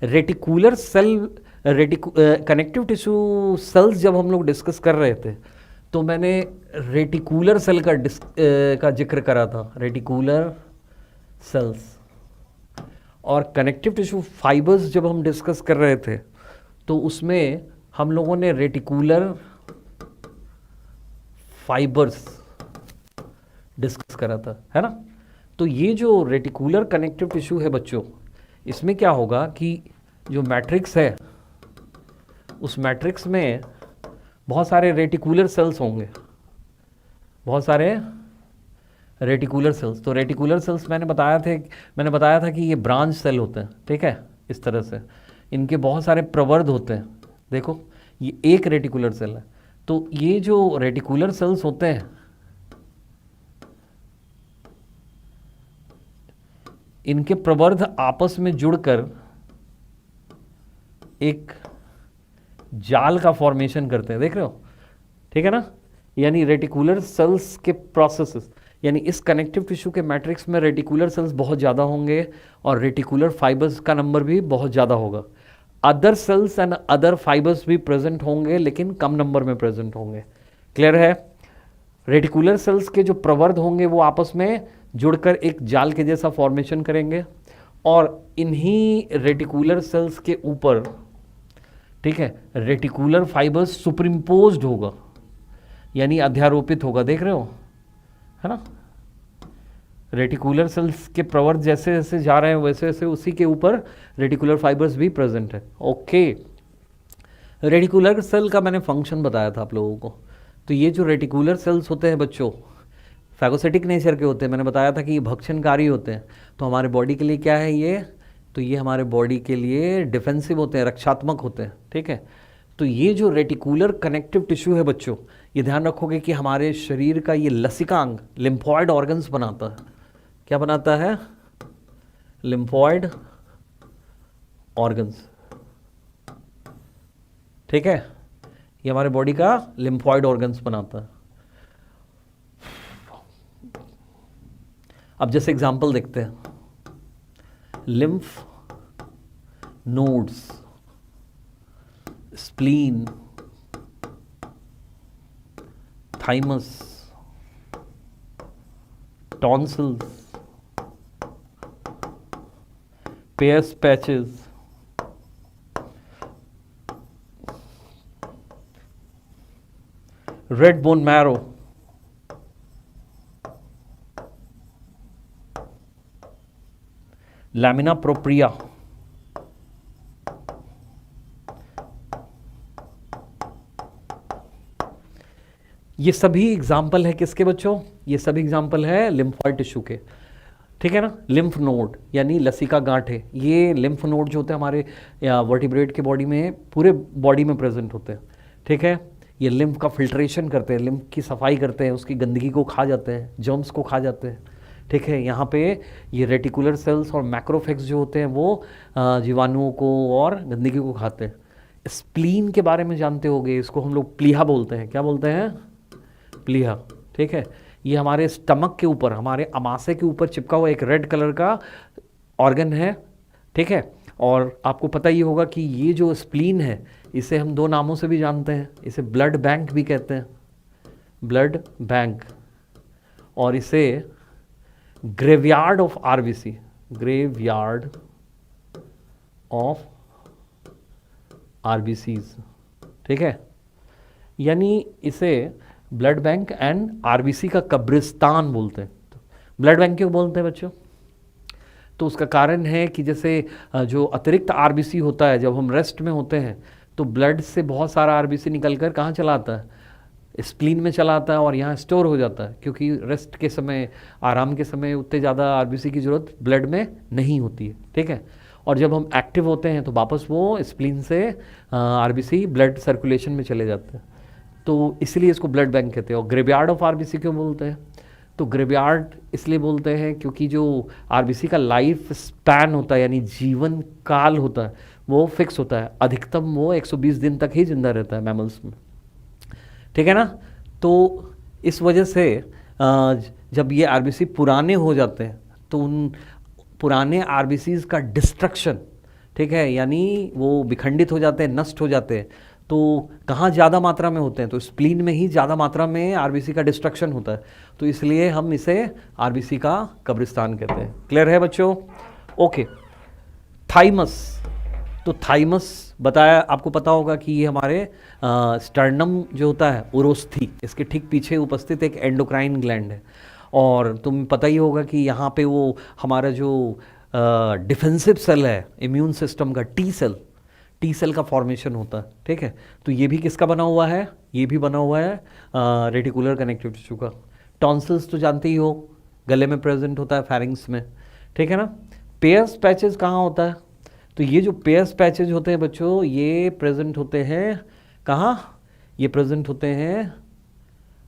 reticular cell, connective tissue cells जब हम लोग डिस्कस कर रहे थे तो मैंने रेटिकुलर सेल का जिक्र करा था, रेटिकुलर सेल्स। और कनेक्टिव टिश्यू फाइबर्स जब हम डिस्कस कर रहे थे तो उसमें हम लोगों ने रेटिकुलर फाइबर्स डिस्कस करा था, है ना। तो ये जो रेटिकुलर कनेक्टिव टिश्यू है बच्चों, इसमें क्या होगा कि जो मैट्रिक्स है उस मैट्रिक्स में बहुत सारे रेटिकुलर सेल्स होंगे, बहुत सारे रेटिकुलर सेल्स। तो रेटिकुलर सेल्स मैंने बताया था कि ये ब्रांच सेल होते हैं, ठीक है, इस तरह से इनके बहुत सारे प्रवर्ध होते हैं। देखो ये एक रेटिकुलर सेल है, तो ये जो रेटिकुलर सेल्स होते हैं इनके प्रवर्ध आपस में जुड़कर एक जाल का फॉर्मेशन करते हैं, देख रहे हो, ठीक है ना। यानी रेटिकुलर सेल्स के प्रोसेसेस, यानी इस कनेक्टिव टिश्यू के मैट्रिक्स में रेटिकुलर सेल्स बहुत ज़्यादा होंगे और रेटिकुलर फाइबर्स का नंबर भी बहुत ज़्यादा होगा। Other sales and other fibres भी प्रेजेंट होंगे लेकिन कम नंबर में प्रेजेंट होंगे। क्लियर है? रेटिकुलर सेल्स के जो प्रवर्ध होंगे वो आपस में जुड़कर एक जाल के जैसा फॉर्मेशन करेंगे, और इन्हीं रेटिकुलर सेल्स के ऊपर, ठीक है, रेटिकुलर फाइबर्स सुपरिम्पोज्ड होगा, यानी अध्यारोपित होगा, देख रहे हो, है ना। रेटिकुलर सेल्स के प्रवर्ध जैसे जैसे जा रहे हैं वैसे वैसे उसी के ऊपर रेटिकुलर फाइबर्स भी प्रेजेंट है। ओके, रेटिकुलर सेल का मैंने फंक्शन बताया था आप लोगों को। तो ये जो रेटिकुलर सेल्स होते हैं बच्चों, फैगोसिटिक नेचर के होते हैं, मैंने बताया था कि ये भक्षणकारी होते हैं। तो हमारे बॉडी के लिए क्या है ये? तो ये हमारे बॉडी के लिए डिफेंसिव होते हैं, रक्षात्मक होते हैं, ठीक है। तो ये जो रेटिकुलर कनेक्टिव टिश्यू है बच्चों, ये ध्यान रखोगे कि हमारे शरीर का ये लसिकांग लिम्फॉइड ऑर्गन्स बनाता है, क्या बनाता है? Lymphoid organs. ठीक है, ये हमारे बॉडी का लिम्फॉइड ऑर्गन्स बनाता है। अब जैसे एग्जांपल देखते हैं, lymph nodes, spleen, thymus, tonsils, pairs patches, red bone marrow, lamina propria, ये सभी एग्जाम्पल है किसके बच्चों? ये सभी एग्जाम्पल है लिम्फॉइड टिश्यू के। ठीक है ना, लिम्फ नोड यानी लसिका गांठें, ये लिम्फ नोड जो होते हैं हमारे वर्टिब्रेट के बॉडी में, पूरे बॉडी में प्रेजेंट होते हैं। ठीक है, ये लिम्फ का फिल्ट्रेशन करते हैं, लिम्फ की सफाई करते हैं, उसकी गंदगी को खा जाते हैं, जर्म्स को खा जाते हैं। ठीक है, यहाँ पे ये रेटिकुलर सेल्स और मैक्रोफेग्स जो होते हैं वो जीवाणुओं को और गंदगी को खाते हैं। स्प्लीन के बारे में जानते होंगे, इसको हम लोग प्लीहा बोलते हैं। क्या बोलते हैं? प्लीहा। ठीक है, ये हमारे स्टमक के ऊपर, हमारे अमाशय के ऊपर चिपका हुआ एक रेड कलर का ऑर्गन है। ठीक है, और आपको पता ही होगा कि ये जो स्प्लीन है इसे हम दो नामों से भी जानते हैं। इसे ब्लड बैंक भी कहते हैं, ब्लड बैंक, और इसे graveyard of RBC, graveyard of RBCs. ठीक है, यानी इसे ब्लड बैंक एंड आरबीसी का कब्रिस्तान बोलते हैं। तो ब्लड बैंक क्यों बोलते हैं बच्चों? तो उसका कारण है कि जैसे जो अतिरिक्त आरबीसी होता है, जब हम रेस्ट में होते हैं तो ब्लड से बहुत सारा आरबीसी निकल कर कहाँ चला आता है? स्प्लीन में चला आता है और यहाँ स्टोर हो जाता है, क्योंकि रेस्ट के समय, आराम के समय उतने ज़्यादा आरबीसी की ज़रूरत ब्लड में नहीं होती है। ठीक है, और जब हम एक्टिव होते हैं तो वापस वो स्प्लीन से आरबीसी ब्लड सर्कुलेशन में चले जाते हैं। तो इसलिए इसको ब्लड बैंक कहते हैं। और ग्रेवयार्ड ऑफ आरबीसी क्यों बोलते हैं? तो ग्रेवयार्ड इसलिए बोलते हैं क्योंकि जो आरबीसी का लाइफ स्पैन होता है, यानी जीवन काल होता है, वो फिक्स होता है। अधिकतम वो 120 दिन तक ही जिंदा रहता है मैमल्स में। ठीक है ना, तो इस वजह से जब ये आरबीसी पुराने हो जाते हैं तो उन पुराने आरबीसीज का डिस्ट्रक्शन, ठीक है, यानी वो विखंडित हो जाते हैं, नष्ट हो जाते हैं। तो कहाँ ज़्यादा मात्रा में होते हैं? तो स्प्लीन में ही ज़्यादा मात्रा में आरबीसी का डिस्ट्रक्शन होता है। तो इसलिए हम इसे आरबीसी का कब्रिस्तान कहते हैं। क्लियर है बच्चों? Okay, thymus. तो थाइमस बताया, आपको पता होगा कि ये हमारे स्टर्नम जो होता है, उरोस्थी, इसके ठीक पीछे उपस्थित एक एंडोक्राइन ग्लैंड है। और तुम पता ही होगा कि यहाँ पे वो हमारा जो डिफेंसिव सेल है इम्यून सिस्टम का, टी सेल का फॉर्मेशन होता है। ठीक है, तो ये भी किसका बना हुआ है? ये भी बना हुआ है रेटिकुलर कनेक्टिव टिश्यू का। टॉन्सिल्स तो जानते ही हो, गले में प्रेजेंट होता है, फेरिंग्स में। ठीक है ना। पेयर्स पैचेस कहाँ होता है? तो ये जो पेयर्स पैचेज होते हैं बच्चों, ये प्रेजेंट होते हैं कहाँ? ये प्रेजेंट होते हैं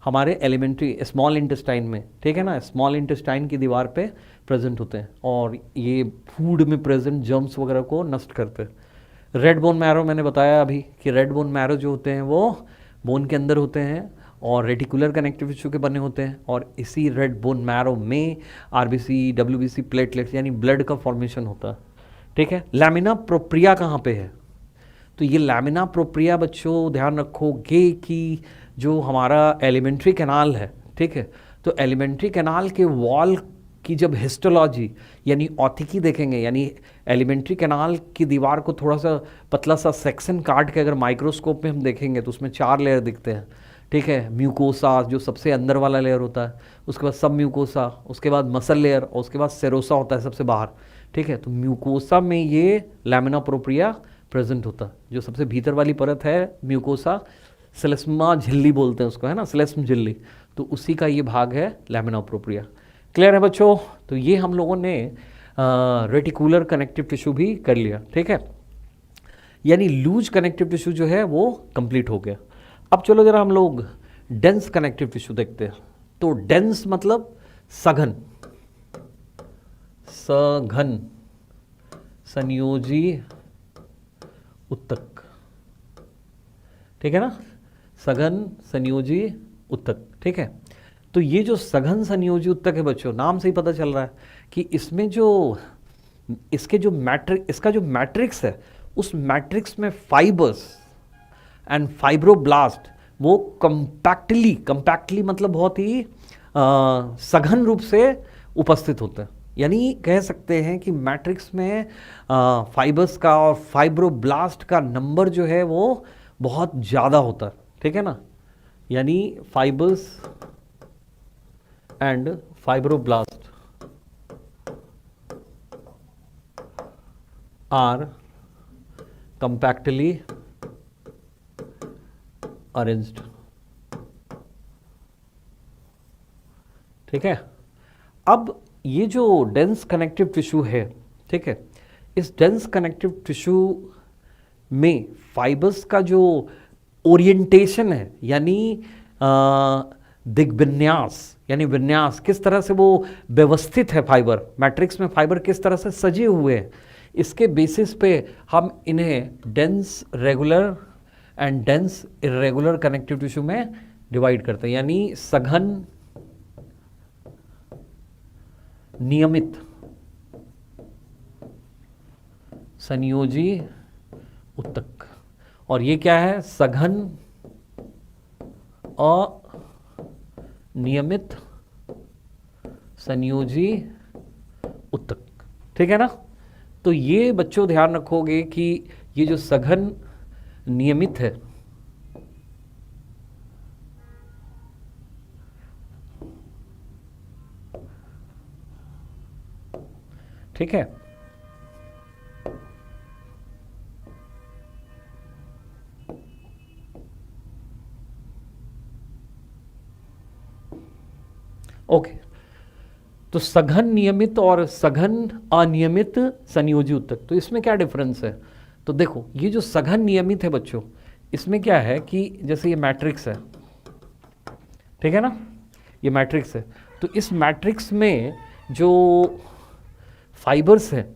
हमारे एलिमेंट्री स्मॉल इंटेस्टाइन में। ठीक है ना, स्मॉल इंटेस्टाइन की दीवार पे प्रेजेंट होते हैं और ये फूड में प्रेजेंट जर्म्स वगैरह को नष्ट करते हैं। रेड बोन मैरो, मैंने बताया अभी कि रेड बोन मैरो जो होते हैं वो बोन के अंदर होते हैं और रेटिकुलर कनेक्टिव टिश्यू के बने होते हैं। और इसी रेड बोन मैरो में आरबीसी, डब्ल्यूबीसी, प्लेटलेट्स यानी ब्लड का फॉर्मेशन होता है। ठीक है, लैमिना प्रोप्रिया कहाँ पे है? तो ये लैमिना प्रोप्रिया बच्चों ध्यान रखोगे कि जो हमारा एलिमेंट्री कैनाल है, ठीक है, तो एलिमेंट्री कैनाल के वॉल की जब हिस्टोलॉजी यानी औतिकी देखेंगे, यानी एलिमेंट्री कैनाल की दीवार को थोड़ा सा पतला सा सेक्शन काट के अगर माइक्रोस्कोप में हम देखेंगे तो उसमें 4 लेयर दिखते हैं। ठीक है, म्यूकोसा जो सबसे अंदर वाला लेयर होता है, उसके बाद सब म्यूकोसा, उसके बाद मसल लेयर और उसके बाद सेरोसा होता है सबसे बाहर। ठीक है, तो म्यूकोसा में ये लैमिना प्रोप्रिया प्रेजेंट होता है। जो सबसे भीतर वाली परत है म्यूकोसा, सेलेस्मा झिल्ली बोलते हैं उसको, है ना, सेलेस्म झिल्ली, तो उसी का ये भाग है लैमिना प्रोप्रिया। क्लियर है बच्चों? तो ये हम लोगों ने रेटिकुलर कनेक्टिव टिश्यू भी कर लिया। ठीक है, यानी लूज कनेक्टिव टिश्यू जो है वो कंप्लीट हो गया। अब चलो जरा हम लोग डेंस कनेक्टिव टिश्यू देखते हैं। तो डेंस मतलब सघन, सघन संयोजी उत्तक, ठीक है ना, सघन संयोजी उत्तक, ठीक है। तो ये जो सघन संयोजी उत्तक है बच्चों, नाम से ही पता चल रहा है कि इसमें जो इसका जो मैट्रिक्स है, उस मैट्रिक्स में फाइबर्स एंड फाइब्रोब्लास्ट वो कंपैक्टली मतलब बहुत ही सघन रूप से उपस्थित होते हैं। यानी कह सकते हैं कि मैट्रिक्स में फाइबर्स का और फाइब्रोब्लास्ट का नंबर जो है वो बहुत ज़्यादा होता है, ठीक है ना। यानी fibres and fibroblast are compactly arranged, ठीक है। अब ये जो डेंस कनेक्टिव टिश्यू है, ठीक है, इस डेंस कनेक्टिव टिश्यू में फाइबर्स का जो ओरिएंटेशन है, यानी दिग्विन्यास, यानी विन्यास, किस तरह से वो व्यवस्थित है, फाइबर मैट्रिक्स में फाइबर किस तरह से सजे हुए हैं, इसके बेसिस पे हम इन्हें dense regular and dense irregular connective tissue में डिवाइड करते हैं। यानी सघन नियमित संयोजी उत्तक, और ये क्या है, सघन अनियमित संयोजी उत्तक, ठीक है ना। तो ये बच्चों ध्यान रखोगे कि ये जो सघन नियमित है, ठीक है, ओके। तो सघन नियमित और सघन अनियमित संयोजी उत्तक, तो इसमें क्या डिफरेंस है। तो देखो, ये जो सघन नियमित है बच्चों, इसमें क्या है कि जैसे ये मैट्रिक्स है, ठीक है ना, ये मैट्रिक्स है, तो इस मैट्रिक्स में जो फाइबर्स हैं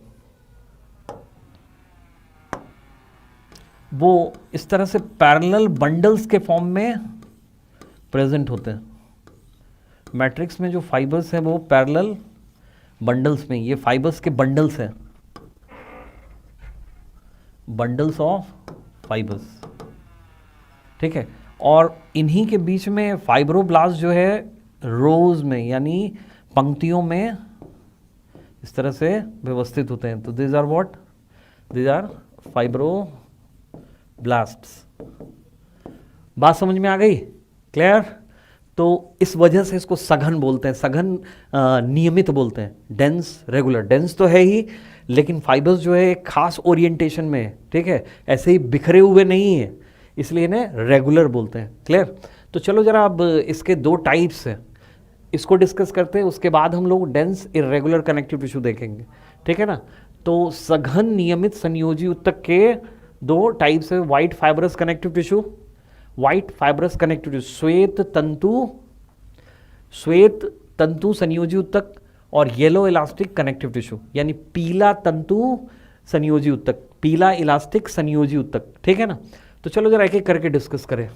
वो इस तरह से पैरेलल बंडल्स के फॉर्म में प्रेजेंट होते हैं। मैट्रिक्स में जो फाइबर्स हैं वो पैरेलल बंडल्स में, ये फाइबर्स के बंडल्स हैं, बंडल्स ऑफ फाइबर्स, ठीक है। और इन्हीं के बीच में फाइब्रोब्लास्ट जो है रोज में, यानी पंक्तियों में इस तरह से व्यवस्थित होते हैं। तो this are what, this are fibroblasts. बात समझ में आ गई, क्लियर। तो इस वजह से इसको सघन बोलते हैं, सघन नियमित बोलते हैं, डेंस रेगुलर। डेंस तो है ही, लेकिन फाइबर्स जो है एक खास ओरिएंटेशन में है, ठीक है, ऐसे ही बिखरे हुए नहीं है, इसलिए इन्हें रेगुलर बोलते हैं, क्लियर। तो चलो जरा अब इसके दो टाइप्स हैं, इसको डिस्कस करते हैं, उसके बाद हम लोग डेंस इर्रेगुलर कनेक्टिव टिश्यू देखेंगे, ठीक है ना। तो सघन नियमित संयोजी उत्तक के दो टाइप्स है, white fibrous connective tissue, white fibrous connective tissue, श्वेत तंतु संयोजी उत्तक, और येलो इलास्टिक कनेक्टिव टिश्यू, यानी पीला तंतु संयोजी उत्तक, पीला इलास्टिक संयोजी उत्तक, ठीक है ना। तो चलो जरा एक एक करके डिस्कस करें।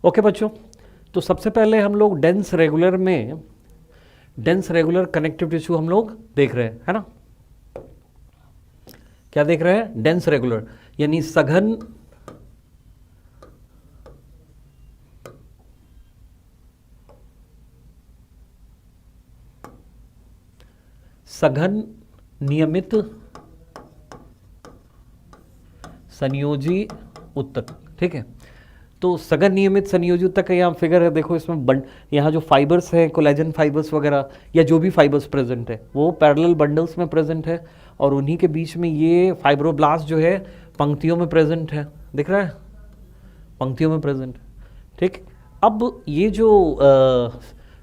ओके बच्चों, तो सबसे पहले हम लोग डेंस रेगुलर में, डेंस रेगुलर कनेक्टिव टिश्यू हम लोग देख रहे हैं, है ना। क्या देख रहे हैं, डेंस रेगुलर, यानी सघन नियमित संयोजी उत्तक, ठीक है। तो सघन नियमित संयोजी उत्तक का यहाँ फिगर है, देखो इसमें यहाँ जो फाइबर्स है, कोलेजन फाइबर्स वगैरह या जो भी फाइबर्स प्रेजेंट है वो पैरेलल बंडल्स में प्रेजेंट है, और उन्हीं के बीच में ये फाइब्रोब्लास्ट जो है पंक्तियों में प्रेजेंट है, दिख रहा है, पंक्तियों में प्रेजेंट। ठीक, अब ये जो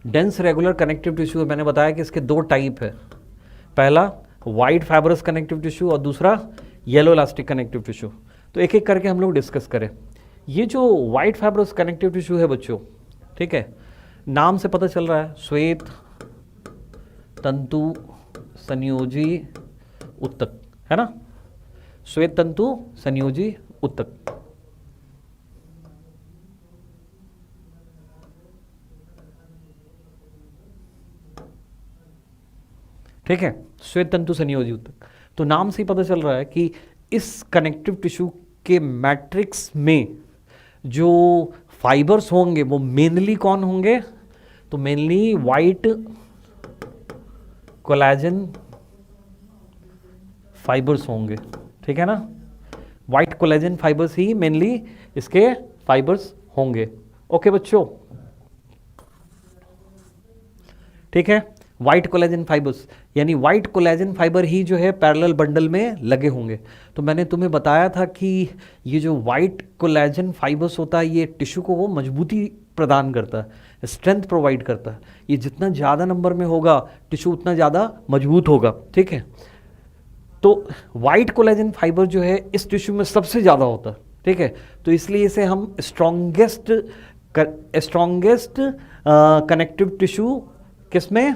डेंस रेगुलर कनेक्टिव टिश्यू है, मैंने बताया कि इसके दो टाइप है, पहला वाइट फाइबरस कनेक्टिव टिश्यू और दूसरा येलो इलास्टिक कनेक्टिव टिश्यू। तो एक एक करके हम लोग डिस्कस करें। ये जो वाइट फाइबरस कनेक्टिव टिश्यू है बच्चों, ठीक है, नाम से पता चल रहा है, श्वेत तंतु संयोजी उत्तक, है ना, श्वेत तंतु संयोजी उत्तक। ठीक है, श्वेत तंतु संयोजी उत्तक। तो नाम से ही पता चल रहा है कि इस कनेक्टिव टिश्यू के मैट्रिक्स में जो फाइबर्स होंगे वो मेनली कौन होंगे, तो मेनली वाइट कोलेजन फाइबर्स होंगे। ठीक है ना, वाइट कोलेजन फाइबर्स ही मेनली इसके फाइबर्स होंगे। ओके बच्चों, ठीक है, वाइट कोलेजन फाइबर्स, यानी वाइट कोलेजन फाइबर ही जो है पैरेलल बंडल में लगे होंगे। तो मैंने तुम्हें बताया था कि ये जो वाइट कोलेजन फाइबर्स होता है ये टिश्यू को वो मजबूती प्रदान करता है, स्ट्रेंथ प्रोवाइड करता है। ये जितना ज़्यादा नंबर में होगा टिश्यू उतना ज़्यादा मजबूत होगा। ठीक है, तो वाइट कोलेजन फाइबर जो है इस टिश्यू में सबसे ज़्यादा होता है। ठीक है, तो इसलिए इसे हम स्ट्रॉन्गेस्ट कनेक्टिव टिश्यू किसमें,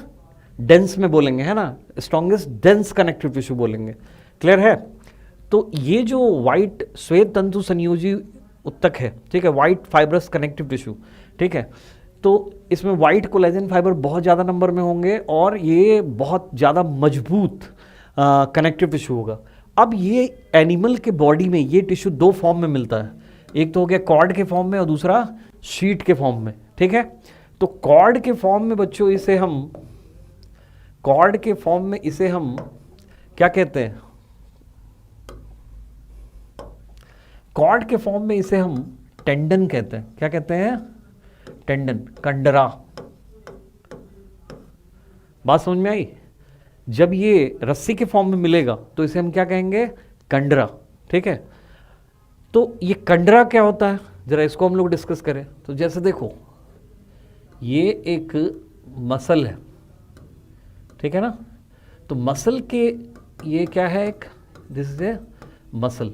डेंस में बोलेंगे, है ना, स्ट्रॉन्गेस्ट डेंस कनेक्टिव टिश्यू बोलेंगे। क्लियर है। तो ये जो वाइट श्वेत तंतु संयोजी उत्तक है, ठीक है, वाइट फाइबरस कनेक्टिव टिश्यू, ठीक है, तो इसमें वाइट कोलेजन फाइबर बहुत ज़्यादा नंबर में होंगे और ये बहुत ज़्यादा मजबूत कनेक्टिव टिश्यू होगा। अब ये एनिमल के बॉडी में ये टिश्यू दो फॉर्म में मिलता है, एक तो हो गया कॉर्ड के फॉर्म में और दूसरा शीट के फॉर्म में। ठीक है, तो कॉर्ड के फॉर्म में बच्चों इसे हम क्या कहते हैं, कॉर्ड के फॉर्म में इसे हम टेंडन कहते हैं। क्या कहते हैं, टेंडन, कंडरा। बात समझ में आई। जब ये रस्सी के फॉर्म में मिलेगा तो इसे हम क्या कहेंगे, कंडरा। ठीक है, तो ये कंडरा क्या होता है, जरा इसको हम लोग डिस्कस करें। तो जैसे देखो, ये एक मसल है, ठीक है ना, तो मसल के ये क्या है, एक दिस इज ए मसल,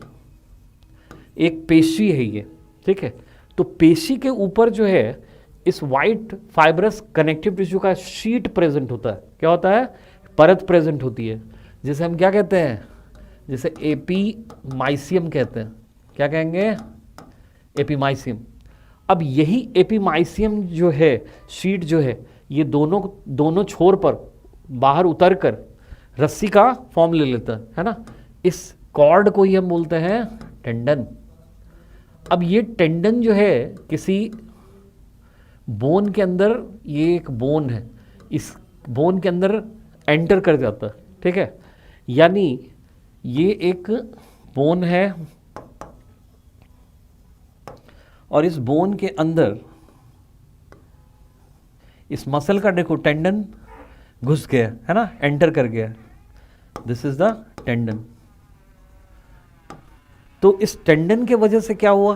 एक पेशी है ये। ठीक है, तो पेशी के ऊपर जो है इस वाइट फाइबरस कनेक्टिव टिश्यू का शीट प्रेजेंट होता है। क्या होता है, परत प्रेजेंट होती है, जिसे हम क्या कहते हैं, जिसे एपीमाइसियम कहते हैं। क्या कहेंगे, एपीमाइसियम। अब यही एपीमाइसियम जो है, शीट जो है, ये दोनों छोर पर बाहर उतर कर रस्सी का फॉर्म ले लेता है ना। इस कॉर्ड को ही हम बोलते हैं टेंडन। अब ये टेंडन जो है किसी बोन के अंदर, ये एक बोन है, इस बोन के अंदर एंटर कर जाता है। ठीक है, यानी ये एक बोन है और इस बोन के अंदर इस मसल का देखो टेंडन घुस गया है ना, एंटर कर गया। This is the tendon. तो इस टेंडन के वजह से क्या हुआ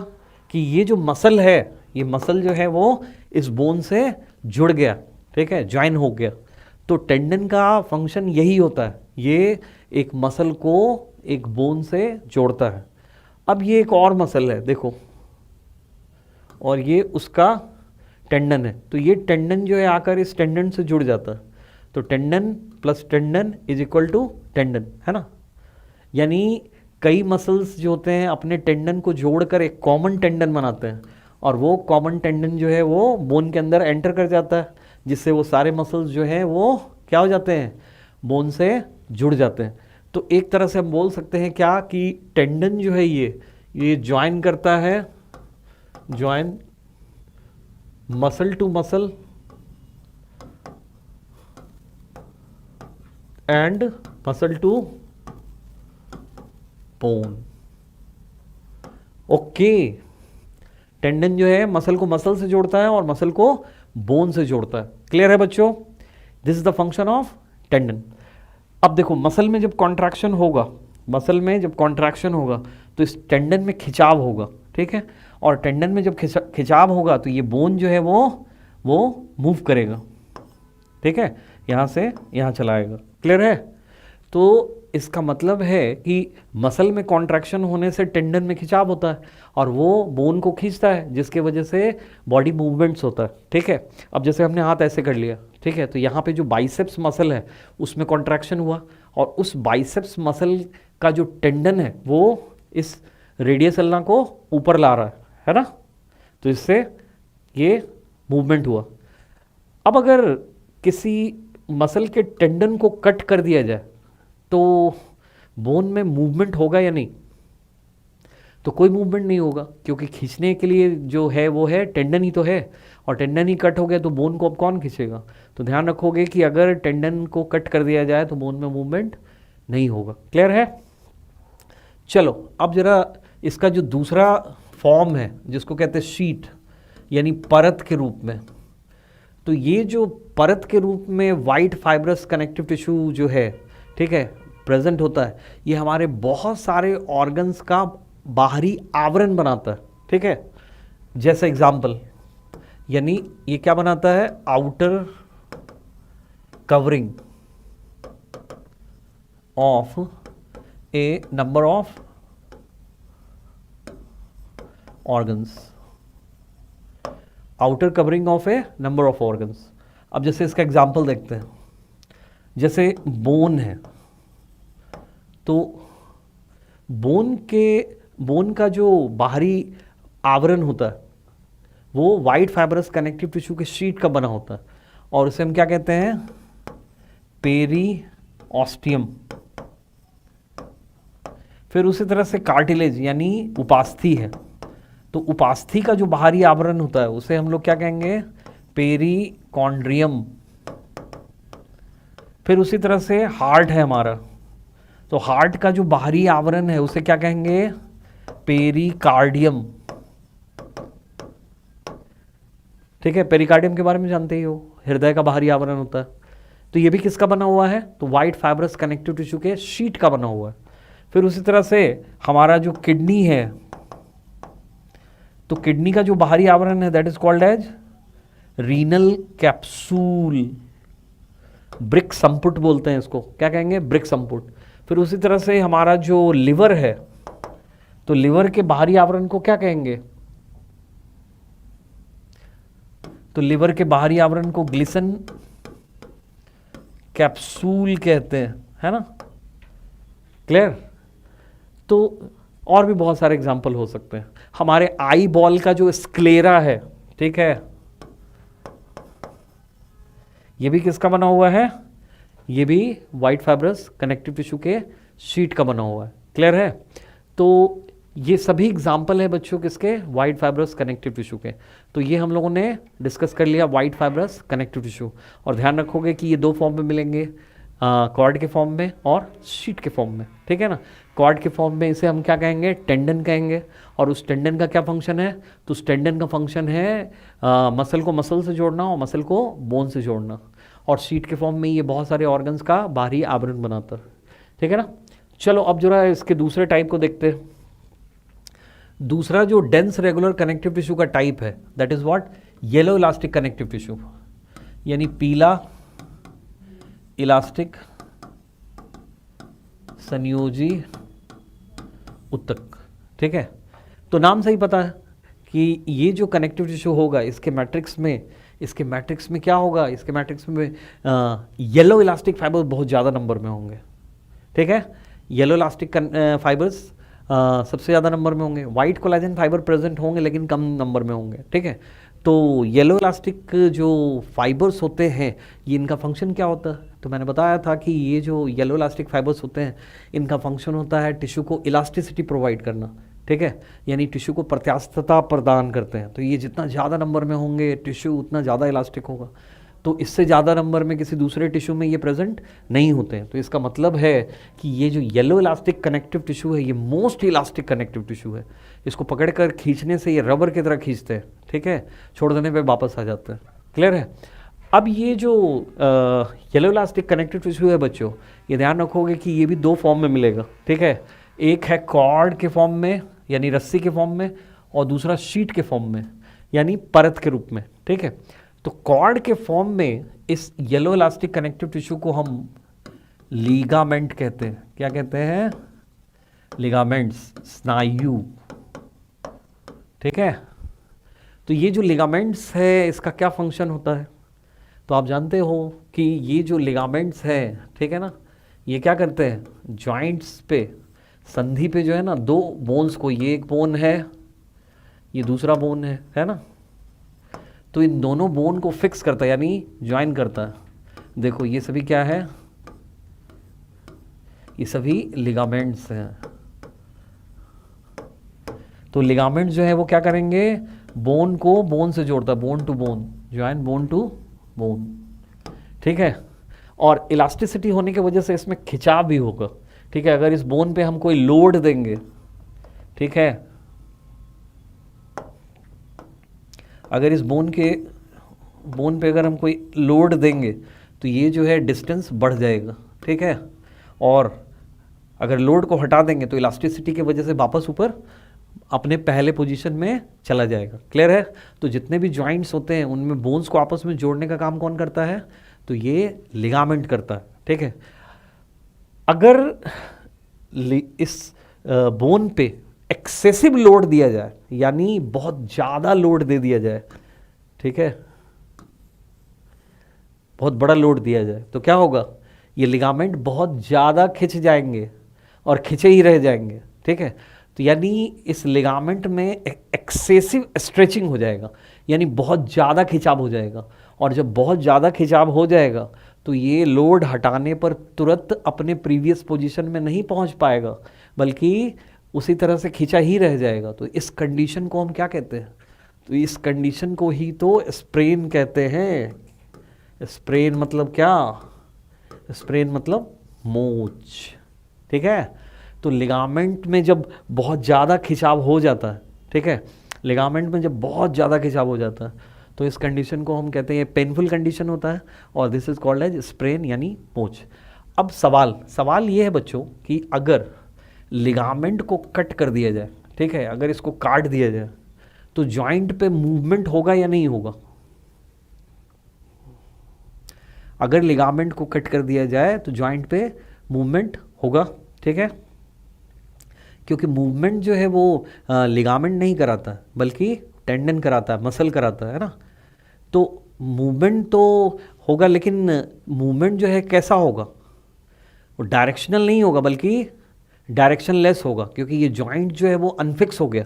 कि ये जो मसल है, ये मसल जो है वो इस बोन से जुड़ गया। ठीक है, ज्वाइन हो गया। तो टेंडन का फंक्शन यही होता है, ये एक मसल को एक बोन से जोड़ता है। अब ये एक और मसल है देखो, और ये उसका टेंडन है, तो ये टेंडन जो है आकर इस टेंडन से जुड़ जाता है। तो tendon plus tendon is equal to tendon, है ना। यानी कई मसल्स जो होते हैं अपने टेंडन को जोड़कर एक कॉमन टेंडन बनाते हैं, और वो कॉमन टेंडन जो है वो बोन के अंदर एंटर कर जाता है, जिससे वो सारे मसल्स जो हैं वो क्या हो जाते हैं, बोन से जुड़ जाते हैं। तो एक तरह से हम बोल सकते हैं क्या कि टेंडन जो है ये ज्वाइन करता है, join muscle to muscle and muscle to bone. Okay, tendon जो है मसल को मसल से जोड़ता है और मसल को बोन से जोड़ता है। क्लियर है बच्चों, this is the function of tendon. अब देखो मसल में जब कॉन्ट्रैक्शन होगा, मसल में जब कॉन्ट्रैक्शन होगा तो इस टेंडन में खिंचाव होगा, ठीक है, और टेंडन में जब खिंचाव होगा तो ये बोन जो है वो मूव करेगा, ठीक है, यहाँ से यहाँ चला आएगा। क्लियर है? तो इसका मतलब है कि मसल में कॉन्ट्रैक्शन होने से टेंडन में खिंचाव होता है और वो बोन को खींचता है, जिसके वजह से बॉडी मूवमेंट्स होता है, ठीक है। अब जैसे हमने हाथ ऐसे कर लिया, ठीक है, तो यहाँ पे जो बाइसेप्स मसल है उसमें कॉन्ट्रैक्शन हुआ और उस बाइसेप्स मसल का जो टेंडन है वो इस रेडियस अल्ना को ऊपर ला रहा है ना, तो इससे ये मूवमेंट हुआ। अब अगर किसी मसल के टेंडन को कट कर दिया जाए तो बोन में मूवमेंट होगा या नहीं? तो कोई मूवमेंट नहीं होगा, क्योंकि खींचने के लिए जो है वो है टेंडन ही तो है, और टेंडन ही कट हो गया तो बोन को अब कौन खींचेगा? तो ध्यान रखोगे कि अगर टेंडन को कट कर दिया जाए तो बोन में मूवमेंट नहीं होगा। क्लियर है? चलो अब जरा इसका जो दूसरा फॉर्म है जिसको कहते हैं शीट, यानी परत के रूप में, तो ये जो परत के रूप में वाइट फाइब्रस कनेक्टिव टिश्यू जो है, ठीक है, प्रेजेंट होता है, ये हमारे बहुत सारे ऑर्गन्स का बाहरी आवरण बनाता है, ठीक है। जैसे एग्जाम्पल, यानी ये क्या बनाता है? Outer covering of A number of organs, outer covering of A number of organs. अब जैसे इसका एग्जाम्पल देखते हैं, जैसे बोन है, तो बोन का जो बाहरी आवरण होता है वो वाइट फाइब्रस कनेक्टिव टिश्यू के शीट का बना होता है और उसे हम क्या कहते हैं? पेरीऑस्टियम। फिर उसी तरह से कार्टिलेज यानी उपास्थि है, तो उपास्थि का जो बाहरी आवरण होता है उसे हम लोग क्या कहेंगे? पेरिकॉन्ड्रियम। फिर उसी तरह से हार्ट है हमारा, तो हार्ट का जो बाहरी आवरण है उसे क्या कहेंगे? पेरिकार्डियम, ठीक है। पेरिकार्डियम के बारे में जानते ही हो, हृदय का बाहरी आवरण होता है। तो ये भी किसका बना हुआ है? तो वाइट फाइब्रस कनेक्टिव टिश्यू के शीट का बना हुआ है। फिर उसी तरह से हमारा जो किडनी है, तो किडनी का जो बाहरी आवरण है that is called as renal capsule, ब्रिक संपुट बोलते हैं इसको, क्या कहेंगे? ब्रिक संपुट। फिर उसी तरह से हमारा जो लिवर है, तो लिवर के बाहरी आवरण को क्या कहेंगे? तो लिवर के बाहरी आवरण को ग्लिसन कैप्सूल कहते हैं, है ना? क्लियर? तो और भी बहुत सारे एग्जाम्पल हो सकते हैं। हमारे आई बॉल का जो स्क्लेरा है, ठीक है, ये भी किसका बना हुआ है? ये भी वाइट फाइब्रस कनेक्टिव टिश्यू के शीट का बना हुआ है। क्लियर है? तो ये सभी एग्जाम्पल है बच्चों किसके? वाइट फाइब्रस कनेक्टिव टिश्यू के। तो ये हम लोगों ने डिस्कस कर लिया वाइट फाइब्रस कनेक्टिव टिश्यू। और ध्यान रखोगे कि ये दो फॉर्म में मिलेंगे, कॉर्ड के फॉर्म में और शीट के फॉर्म में, ठीक है ना? कॉर्ड के फॉर्म में इसे हम क्या कहेंगे? टेंडन कहेंगे। और उस टेंडन का क्या फंक्शन है? तो उस टेंडन का फंक्शन है मसल को मसल से जोड़ना और मसल को बोन से जोड़ना। और शीट के फॉर्म में ये बहुत सारे ऑर्गन्स का बाहरी आवरण बनाता है, ठीक है ना? चलो अब जरा इसके दूसरे टाइप को देखते हैं। दूसरा जो डेंस रेगुलर कनेक्टिव टिश्यू का टाइप है that is what? Yellow elastic connective tissue, यानी पीला इलास्टिक संयोजी उत्तक, ठीक है। तो नाम से ही पता है कि ये जो कनेक्टिव टिश्यू होगा इसके मैट्रिक्स में क्या होगा? इसके मैट्रिक्स में येलो इलास्टिक फाइबर्स बहुत ज़्यादा नंबर में होंगे, ठीक है। येलो इलास्टिक फाइबर्स सबसे ज़्यादा नंबर में होंगे। वाइट कोलेजन फाइबर प्रेजेंट होंगे लेकिन कम नंबर में होंगे, ठीक है। तो येलो इलास्टिक जो फाइबर्स होते हैं ये इनका फंक्शन क्या होता है? तो मैंने बताया था कि ये जो येलो इलास्टिक फाइबर्स होते हैं इनका फंक्शन होता है टिश्यू को इलास्टिसिटी प्रोवाइड करना, ठीक है, यानी टिश्यू को प्रत्यास्थता प्रदान करते हैं। तो ये जितना ज़्यादा नंबर में होंगे टिश्यू उतना ज़्यादा इलास्टिक होगा। तो इससे ज़्यादा नंबर में किसी दूसरे टिश्यू में ये प्रेजेंट नहीं होते हैं। तो इसका मतलब है कि ये जो येलो इलास्टिक कनेक्टिव टिश्यू है ये मोस्ट इलास्टिक कनेक्टिव टिश्यू है। इसको पकड़कर खींचने से ये रबर की तरह खींचते हैं, ठीक है, छोड़ देने पे वापस आ जाते हैं। क्लियर है? अब ये जो येलो इलास्टिक कनेक्टिव टिश्यू है बच्चों, ये ध्यान रखोगे कि ये भी दो फॉर्म में मिलेगा, ठीक है। एक है कॉर्ड के फॉर्म में यानी रस्सी के फॉर्म में, और दूसरा शीट के फॉर्म में यानी परत के रूप में, ठीक है। तो कॉर्ड के फॉर्म में इस येलो इलास्टिक कनेक्टिव टिश्यू को हम लिगामेंट कहते हैं। क्या कहते हैं? लिगामेंट्स, स्नायु, ठीक है। तो ये जो लिगामेंट्स है इसका क्या फंक्शन होता है? तो आप जानते हो कि ये जो लिगामेंट्स है, ठीक है ना, ये क्या करते हैं? जॉइंट्स पे, संधि पे जो है ना, दो बोन्स को, ये एक बोन है, ये दूसरा बोन है ना, तो इन दोनों बोन को फिक्स करता है यानी ज्वाइन करता है। देखो ये सभी क्या है? ये सभी लिगामेंट्स हैं। तो लिगामेंट जो है वो क्या करेंगे? बोन को बोन से जोड़ता है, bone to bone, join bone to bone, ठीक है। और इलास्टिसिटी होने की वजह से इसमें खिंचाव भी होगा, ठीक है। अगर इस बोन पे हम कोई लोड देंगे, ठीक है, अगर इस बोन पे अगर हम कोई लोड देंगे तो ये जो है डिस्टेंस बढ़ जाएगा, ठीक है। और अगर लोड को हटा देंगे तो इलास्टिसिटी की वजह से वापस ऊपर अपने पहले पोजीशन में चला जाएगा। क्लियर है? तो जितने भी जॉइंट्स होते हैं उनमें बोन्स को आपस में जोड़ने का काम कौन करता है? तो ये लिगामेंट करता है, ठीक है। अगर इस बोन पे एक्सेसिव लोड दिया जाए यानी बहुत ज़्यादा लोड दे दिया जाए, ठीक है, बहुत बड़ा लोड दिया जाए, तो क्या होगा? ये लिगामेंट बहुत ज़्यादा खिंच जाएंगे और खिंचे ही रह जाएंगे, ठीक है। तो यानी इस लिगामेंट में एक्सेसिव स्ट्रेचिंग हो जाएगा यानी बहुत ज़्यादा खिंचाव हो जाएगा, और जब बहुत ज़्यादा खिंचाव हो जाएगा तो ये लोड हटाने पर तुरंत अपने प्रीवियस पोजीशन में नहीं पहुंच पाएगा बल्कि उसी तरह से खिंचा ही रह जाएगा। तो इस कंडीशन को हम क्या कहते हैं? तो इस कंडीशन को ही तो स्प्रेन कहते हैं। स्प्रेन मतलब क्या? स्प्रेन मतलब मोच, ठीक है। तो लिगामेंट में जब बहुत ज़्यादा खिंचाव हो जाता है, ठीक है, लिगामेंट में जब बहुत ज़्यादा खिंचाव हो जाता है तो इस कंडीशन को हम कहते हैं पेनफुल कंडीशन होता है, और this is called as sprain यानी मोच। अब सवाल ये है बच्चों कि अगर लिगामेंट को कट कर दिया जाए, ठीक है, अगर इसको काट दिया जाए तो जॉइंट पे मूवमेंट होगा या नहीं होगा? अगर लिगामेंट को कट कर दिया जाए तो जॉइंट पे मूवमेंट होगा, ठीक है, क्योंकि मूवमेंट जो है वो लिगामेंट नहीं कराता बल्कि टेंडन कराता है, मसल कराता है ना। तो मूवमेंट तो होगा, लेकिन मूवमेंट जो है कैसा होगा? वो डायरेक्शनल नहीं होगा बल्कि डायरेक्शनलेस होगा, क्योंकि ये जॉइंट जो है वो अनफिक्स हो गया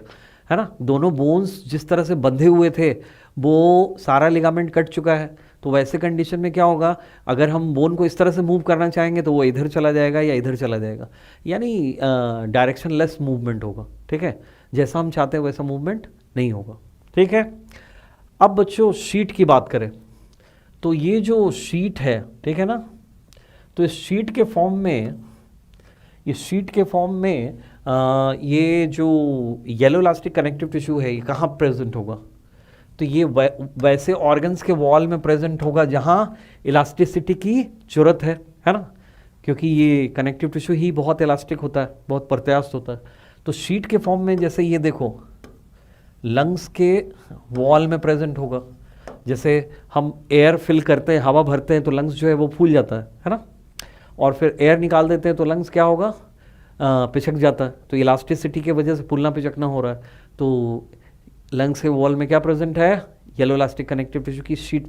है ना। दोनों बोन्स जिस तरह से बंधे हुए थे वो सारा लिगामेंट कट चुका है। तो वैसे कंडीशन में क्या होगा? अगर हम बोन को इस तरह से मूव करना चाहेंगे तो वो इधर चला जाएगा या इधर चला जाएगा, यानी डायरेक्शनलेस मूवमेंट होगा, ठीक है। जैसा हम चाहते हैं वैसा मूवमेंट नहीं होगा, ठीक है। अब बच्चों शीट की बात करें तो ये जो शीट है, ठीक है ना, तो इस शीट के फॉर्म में ये जो येलो इलास्टिक कनेक्टिव टिश्यू है ये कहाँ प्रेजेंट होगा? तो ये वैसे ऑर्गन्स के वॉल में प्रेजेंट होगा जहाँ इलास्टिसिटी की जरूरत है ना, क्योंकि ये कनेक्टिव टिश्यू ही बहुत इलास्टिक होता है, बहुत प्रत्यास्थ होता है। तो शीट के फॉर्म में जैसे ये देखो लंग्स के वॉल में प्रेजेंट होगा। जैसे हम एयर फिल करते हैं, हवा भरते हैं तो लंग्स जो है वो फूल जाता है ना, और फिर एयर निकाल देते हैं तो लंग्स क्या होगा? पिचक जाता है। तो इलास्टिसिटी की वजह से फूलना पिचकना हो रहा है। तो लंग्स के वॉल में क्या प्रेजेंट है? येलो इलास्टिक कनेक्टिव टिश्यू की शीट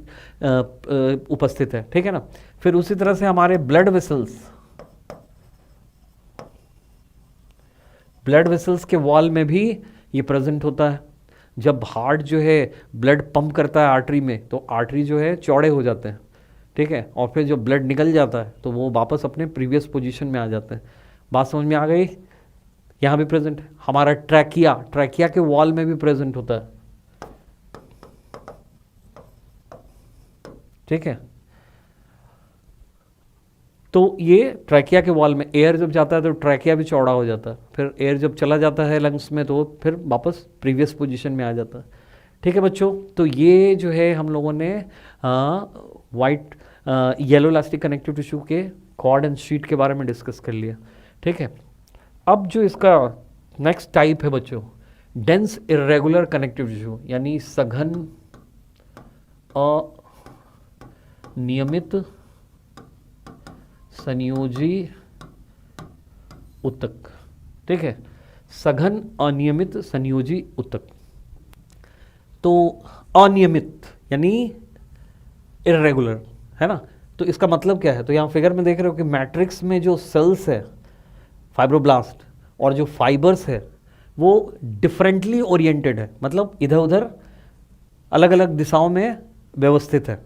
उपस्थित है, ठीक है ना। फिर उसी तरह से हमारे ब्लड वेसल्स के वॉल में भी ये प्रेजेंट होता है। जब हार्ट जो है ब्लड पंप करता है आर्टरी में तो आर्टरी जो है चौड़े हो जाते हैं, ठीक है, और फिर जब ब्लड निकल जाता है तो वो वापस अपने प्रीवियस पोजीशन में आ जाते हैं। बात समझ में आ गई? यहाँ भी प्रेजेंट है। हमारा ट्रैकिया के वॉल में भी प्रेजेंट होता है, ठीक है। तो ये ट्रैकिया के वॉल में एयर जब जाता है तो ट्रैकिया भी चौड़ा हो जाता है, फिर एयर जब चला जाता है लंग्स में तो फिर वापस प्रीवियस पोजीशन में आ जाता है, ठीक है बच्चों। तो ये जो है हम लोगों ने येलो इलास्टिक कनेक्टिव टिश्यू के कॉर्ड एंड शीट के बारे में डिस्कस कर लिया, ठीक है। अब जो इसका नेक्स्ट टाइप है बच्चों, डेंस इरेगुलर कनेक्टिव टिश्यू, यानी सघन अनियमित संयोजी ऊतक। ठीक है, सघन अनियमित संयोजी ऊतक। तो अनियमित यानी इरेगुलर, है ना। तो इसका मतलब क्या है, तो यहाँ फिगर में देख रहे हो कि मैट्रिक्स में जो सेल्स है फाइब्रोब्लास्ट और जो फाइबर्स है वो डिफरेंटली ओरिएंटेड है, मतलब इधर उधर अलग अलग दिशाओं में व्यवस्थित है।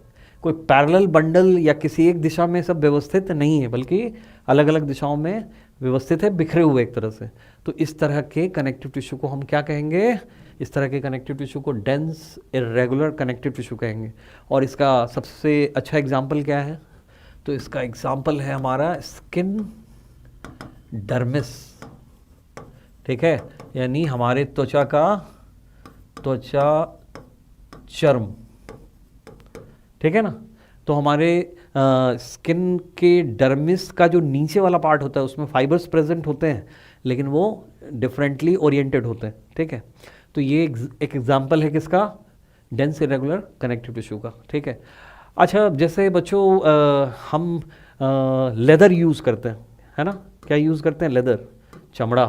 कोई पैरेलल बंडल या किसी एक दिशा में सब व्यवस्थित नहीं है, बल्कि अलग अलग दिशाओं में व्यवस्थित है, बिखरे हुए एक तरह से। तो इस तरह के कनेक्टिव टिश्यू को हम क्या कहेंगे, इस तरह के कनेक्टिव टिश्यू को डेंस इरेगुलर कनेक्टिव टिश्यू कहेंगे। और इसका सबसे अच्छा एग्जाम्पल क्या है, तो इसका एग्जाम्पल है हमारा स्किन डर्मिस। ठीक है, यानी हमारे त्वचा चर्म। ठीक है ना। तो हमारे स्किन के डर्मिस का जो नीचे वाला पार्ट होता है उसमें फाइबर्स प्रेजेंट होते हैं, लेकिन वो डिफरेंटली ओरिएंटेड होते हैं। ठीक है, तो ये एक एग्जाम्पल है किसका, डेंस इरेगुलर कनेक्टिव टिश्यू का। ठीक है, अच्छा जैसे बच्चों हम लेदर यूज़ करते हैं, है ना। क्या यूज़ करते हैं, लेदर, चमड़ा।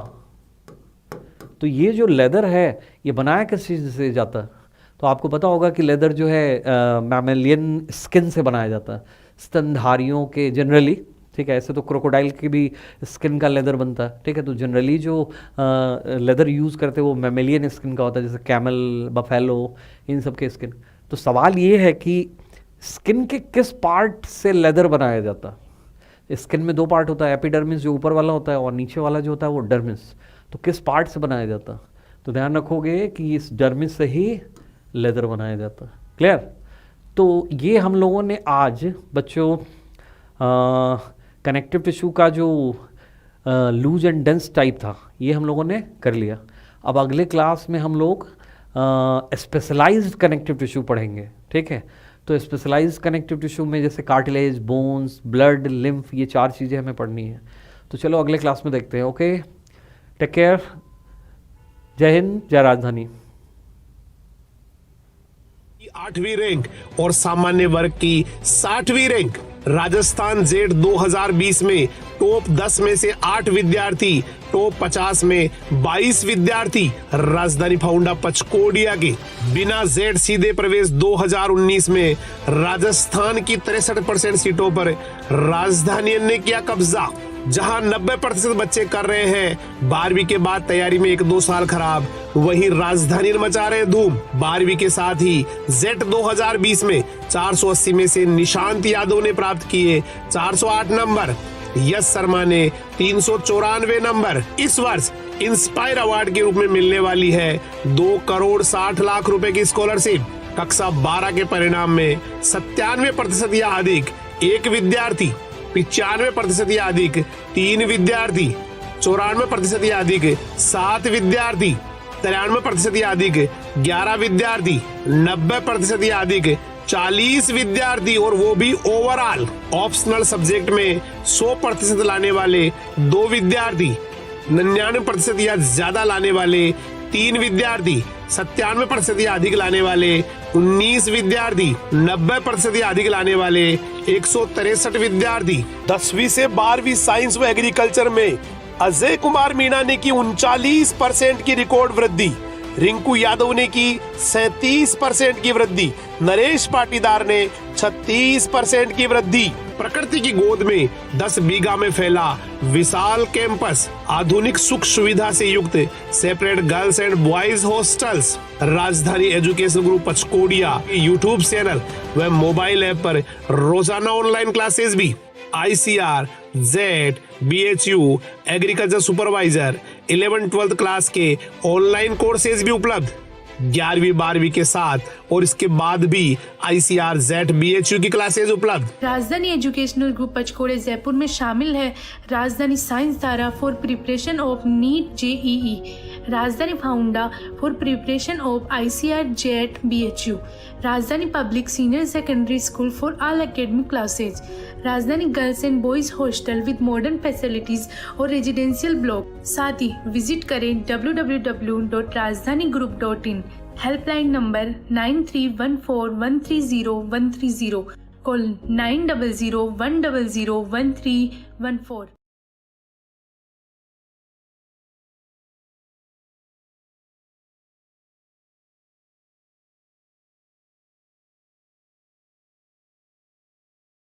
तो ये जो लेदर है ये बनाया किस चीज़ से जाता है, तो आपको पता होगा कि लेदर जो है मैमेलियन स्किन से बनाया जाता है, स्तनधारियों के जनरली। ठीक है, ऐसे तो क्रोकोडाइल की भी स्किन का लेदर बनता है। ठीक है, तो जनरली जो लेदर यूज़ करते हैं वो मैमेलियन स्किन का होता है, जैसे कैमल, बफेलो, इन सब के स्किन। तो सवाल ये है कि स्किन के किस पार्ट से लेदर बनाया जाता है। स्किन में दो पार्ट होता है, एपिडर्मिस जो ऊपर वाला होता है और नीचे वाला जो होता है वो डर्मिस। तो किस पार्ट से बनाया जाता है, तो ध्यान रखोगे कि इस डर्मिस से ही लेदर बनाया जाता है। क्लियर। तो ये हम लोगों ने आज बच्चों कनेक्टिव टिश्यू का जो लूज एंड डेंस टाइप था ये हम लोगों ने कर लिया। अब अगले क्लास में हम लोग स्पेशलाइज्ड कनेक्टिव टिश्यू पढ़ेंगे। ठीक है, तो स्पेशलाइज्ड कनेक्टिव टिश्यू में जैसे कार्टिलेज, बोन्स, ब्लड, लिम्फ, ये 4 चीज़ें हमें पढ़नी है। तो चलो अगले क्लास में देखते हैं। ओके, टेक केयर, जय हिंद, जय राजधानी। 8वीं रैंक और सामान्य वर्ग की 60वीं रैंक। राजस्थान जेड 2020 में टॉप 10 में से 8 विद्यार्थी, टॉप 50 में 22 विद्यार्थी राजधानी फाउंडा पचकोडिया के। बिना जेड सीधे प्रवेश 2019 में राजस्थान की 63% सीटों पर राजधानी ने किया कब्जा। जहां 90% बच्चे कर रहे हैं 12वीं के बाद तैयारी में 1-2 साल खराब, वहीं राजधानी मचा रहे धूम। 12वीं के साथ ही जेट 2020 में 480 में से निशांत यादव ने प्राप्त किए 408 नंबर, यश शर्मा ने 394 नंबर। इस वर्ष इंस्पायर अवार्ड के रूप में मिलने वाली है 2 करोड़ 60 लाख रुपए की स्कॉलरशिप। कक्षा 12 के परिणाम में 97% या अधिक एक विद्यार्थी, 95% या अधिक 3 विद्यार्थी, 94% या अधिक 7 विद्यार्थी, 93% या अधिक 11 विद्यार्थी, 90% या अधिक 40 विद्यार्थी, और वो भी ओवरऑल। ऑप्शनल सब्जेक्ट में 100% लाने वाले 2 विद्यार्थी, 99% या ज्यादा लाने वाले 3 विद्यार्थी, 97% या अधिक लाने वाले 19 विद्यार्थी, 90% या अधिक लाने वाले 163 विद्यार्थी। 10वीं से 12वीं साइंस व एग्रीकल्चर में अजय कुमार मीणा ने की 39% की रिकॉर्ड वृद्धि, रिंकू यादव ने की 37% की वृद्धि, नरेश पाटीदार ने 36% की वृद्धि। प्रकृति की गोद में 10 बीघा में फैला विशाल कैंपस, आधुनिक सुख सुविधा से युक्त separate girls and boys hostels. राजधानी एजुकेशन ग्रुप पचकोडिया यूट्यूब चैनल व मोबाइल ऐप पर रोजाना ऑनलाइन क्लासेस भी। ICR, Z, BHU, agriculture supervisor 11-12 class के ऑनलाइन कोर्सेज भी उपलब्ध 11वीं 12वीं के साथ, और इसके बाद भी ICR, जेड, BHU की क्लासेज उपलब्ध। राजधानी एजुकेशनल ग्रुप पचकोड़े जयपुर में शामिल है Rajdhani science Dhara for preparation of NEET JEE Rajdhani foundation for preparation of ICR JET BHU, Rajdhani public senior secondary school for all academic classes, Rajdhani girls and boys hostel with modern facilities और residential block. साथ ही visit करें www.rajdanigroup.in। Helpline number 9314130130, call 9001001314।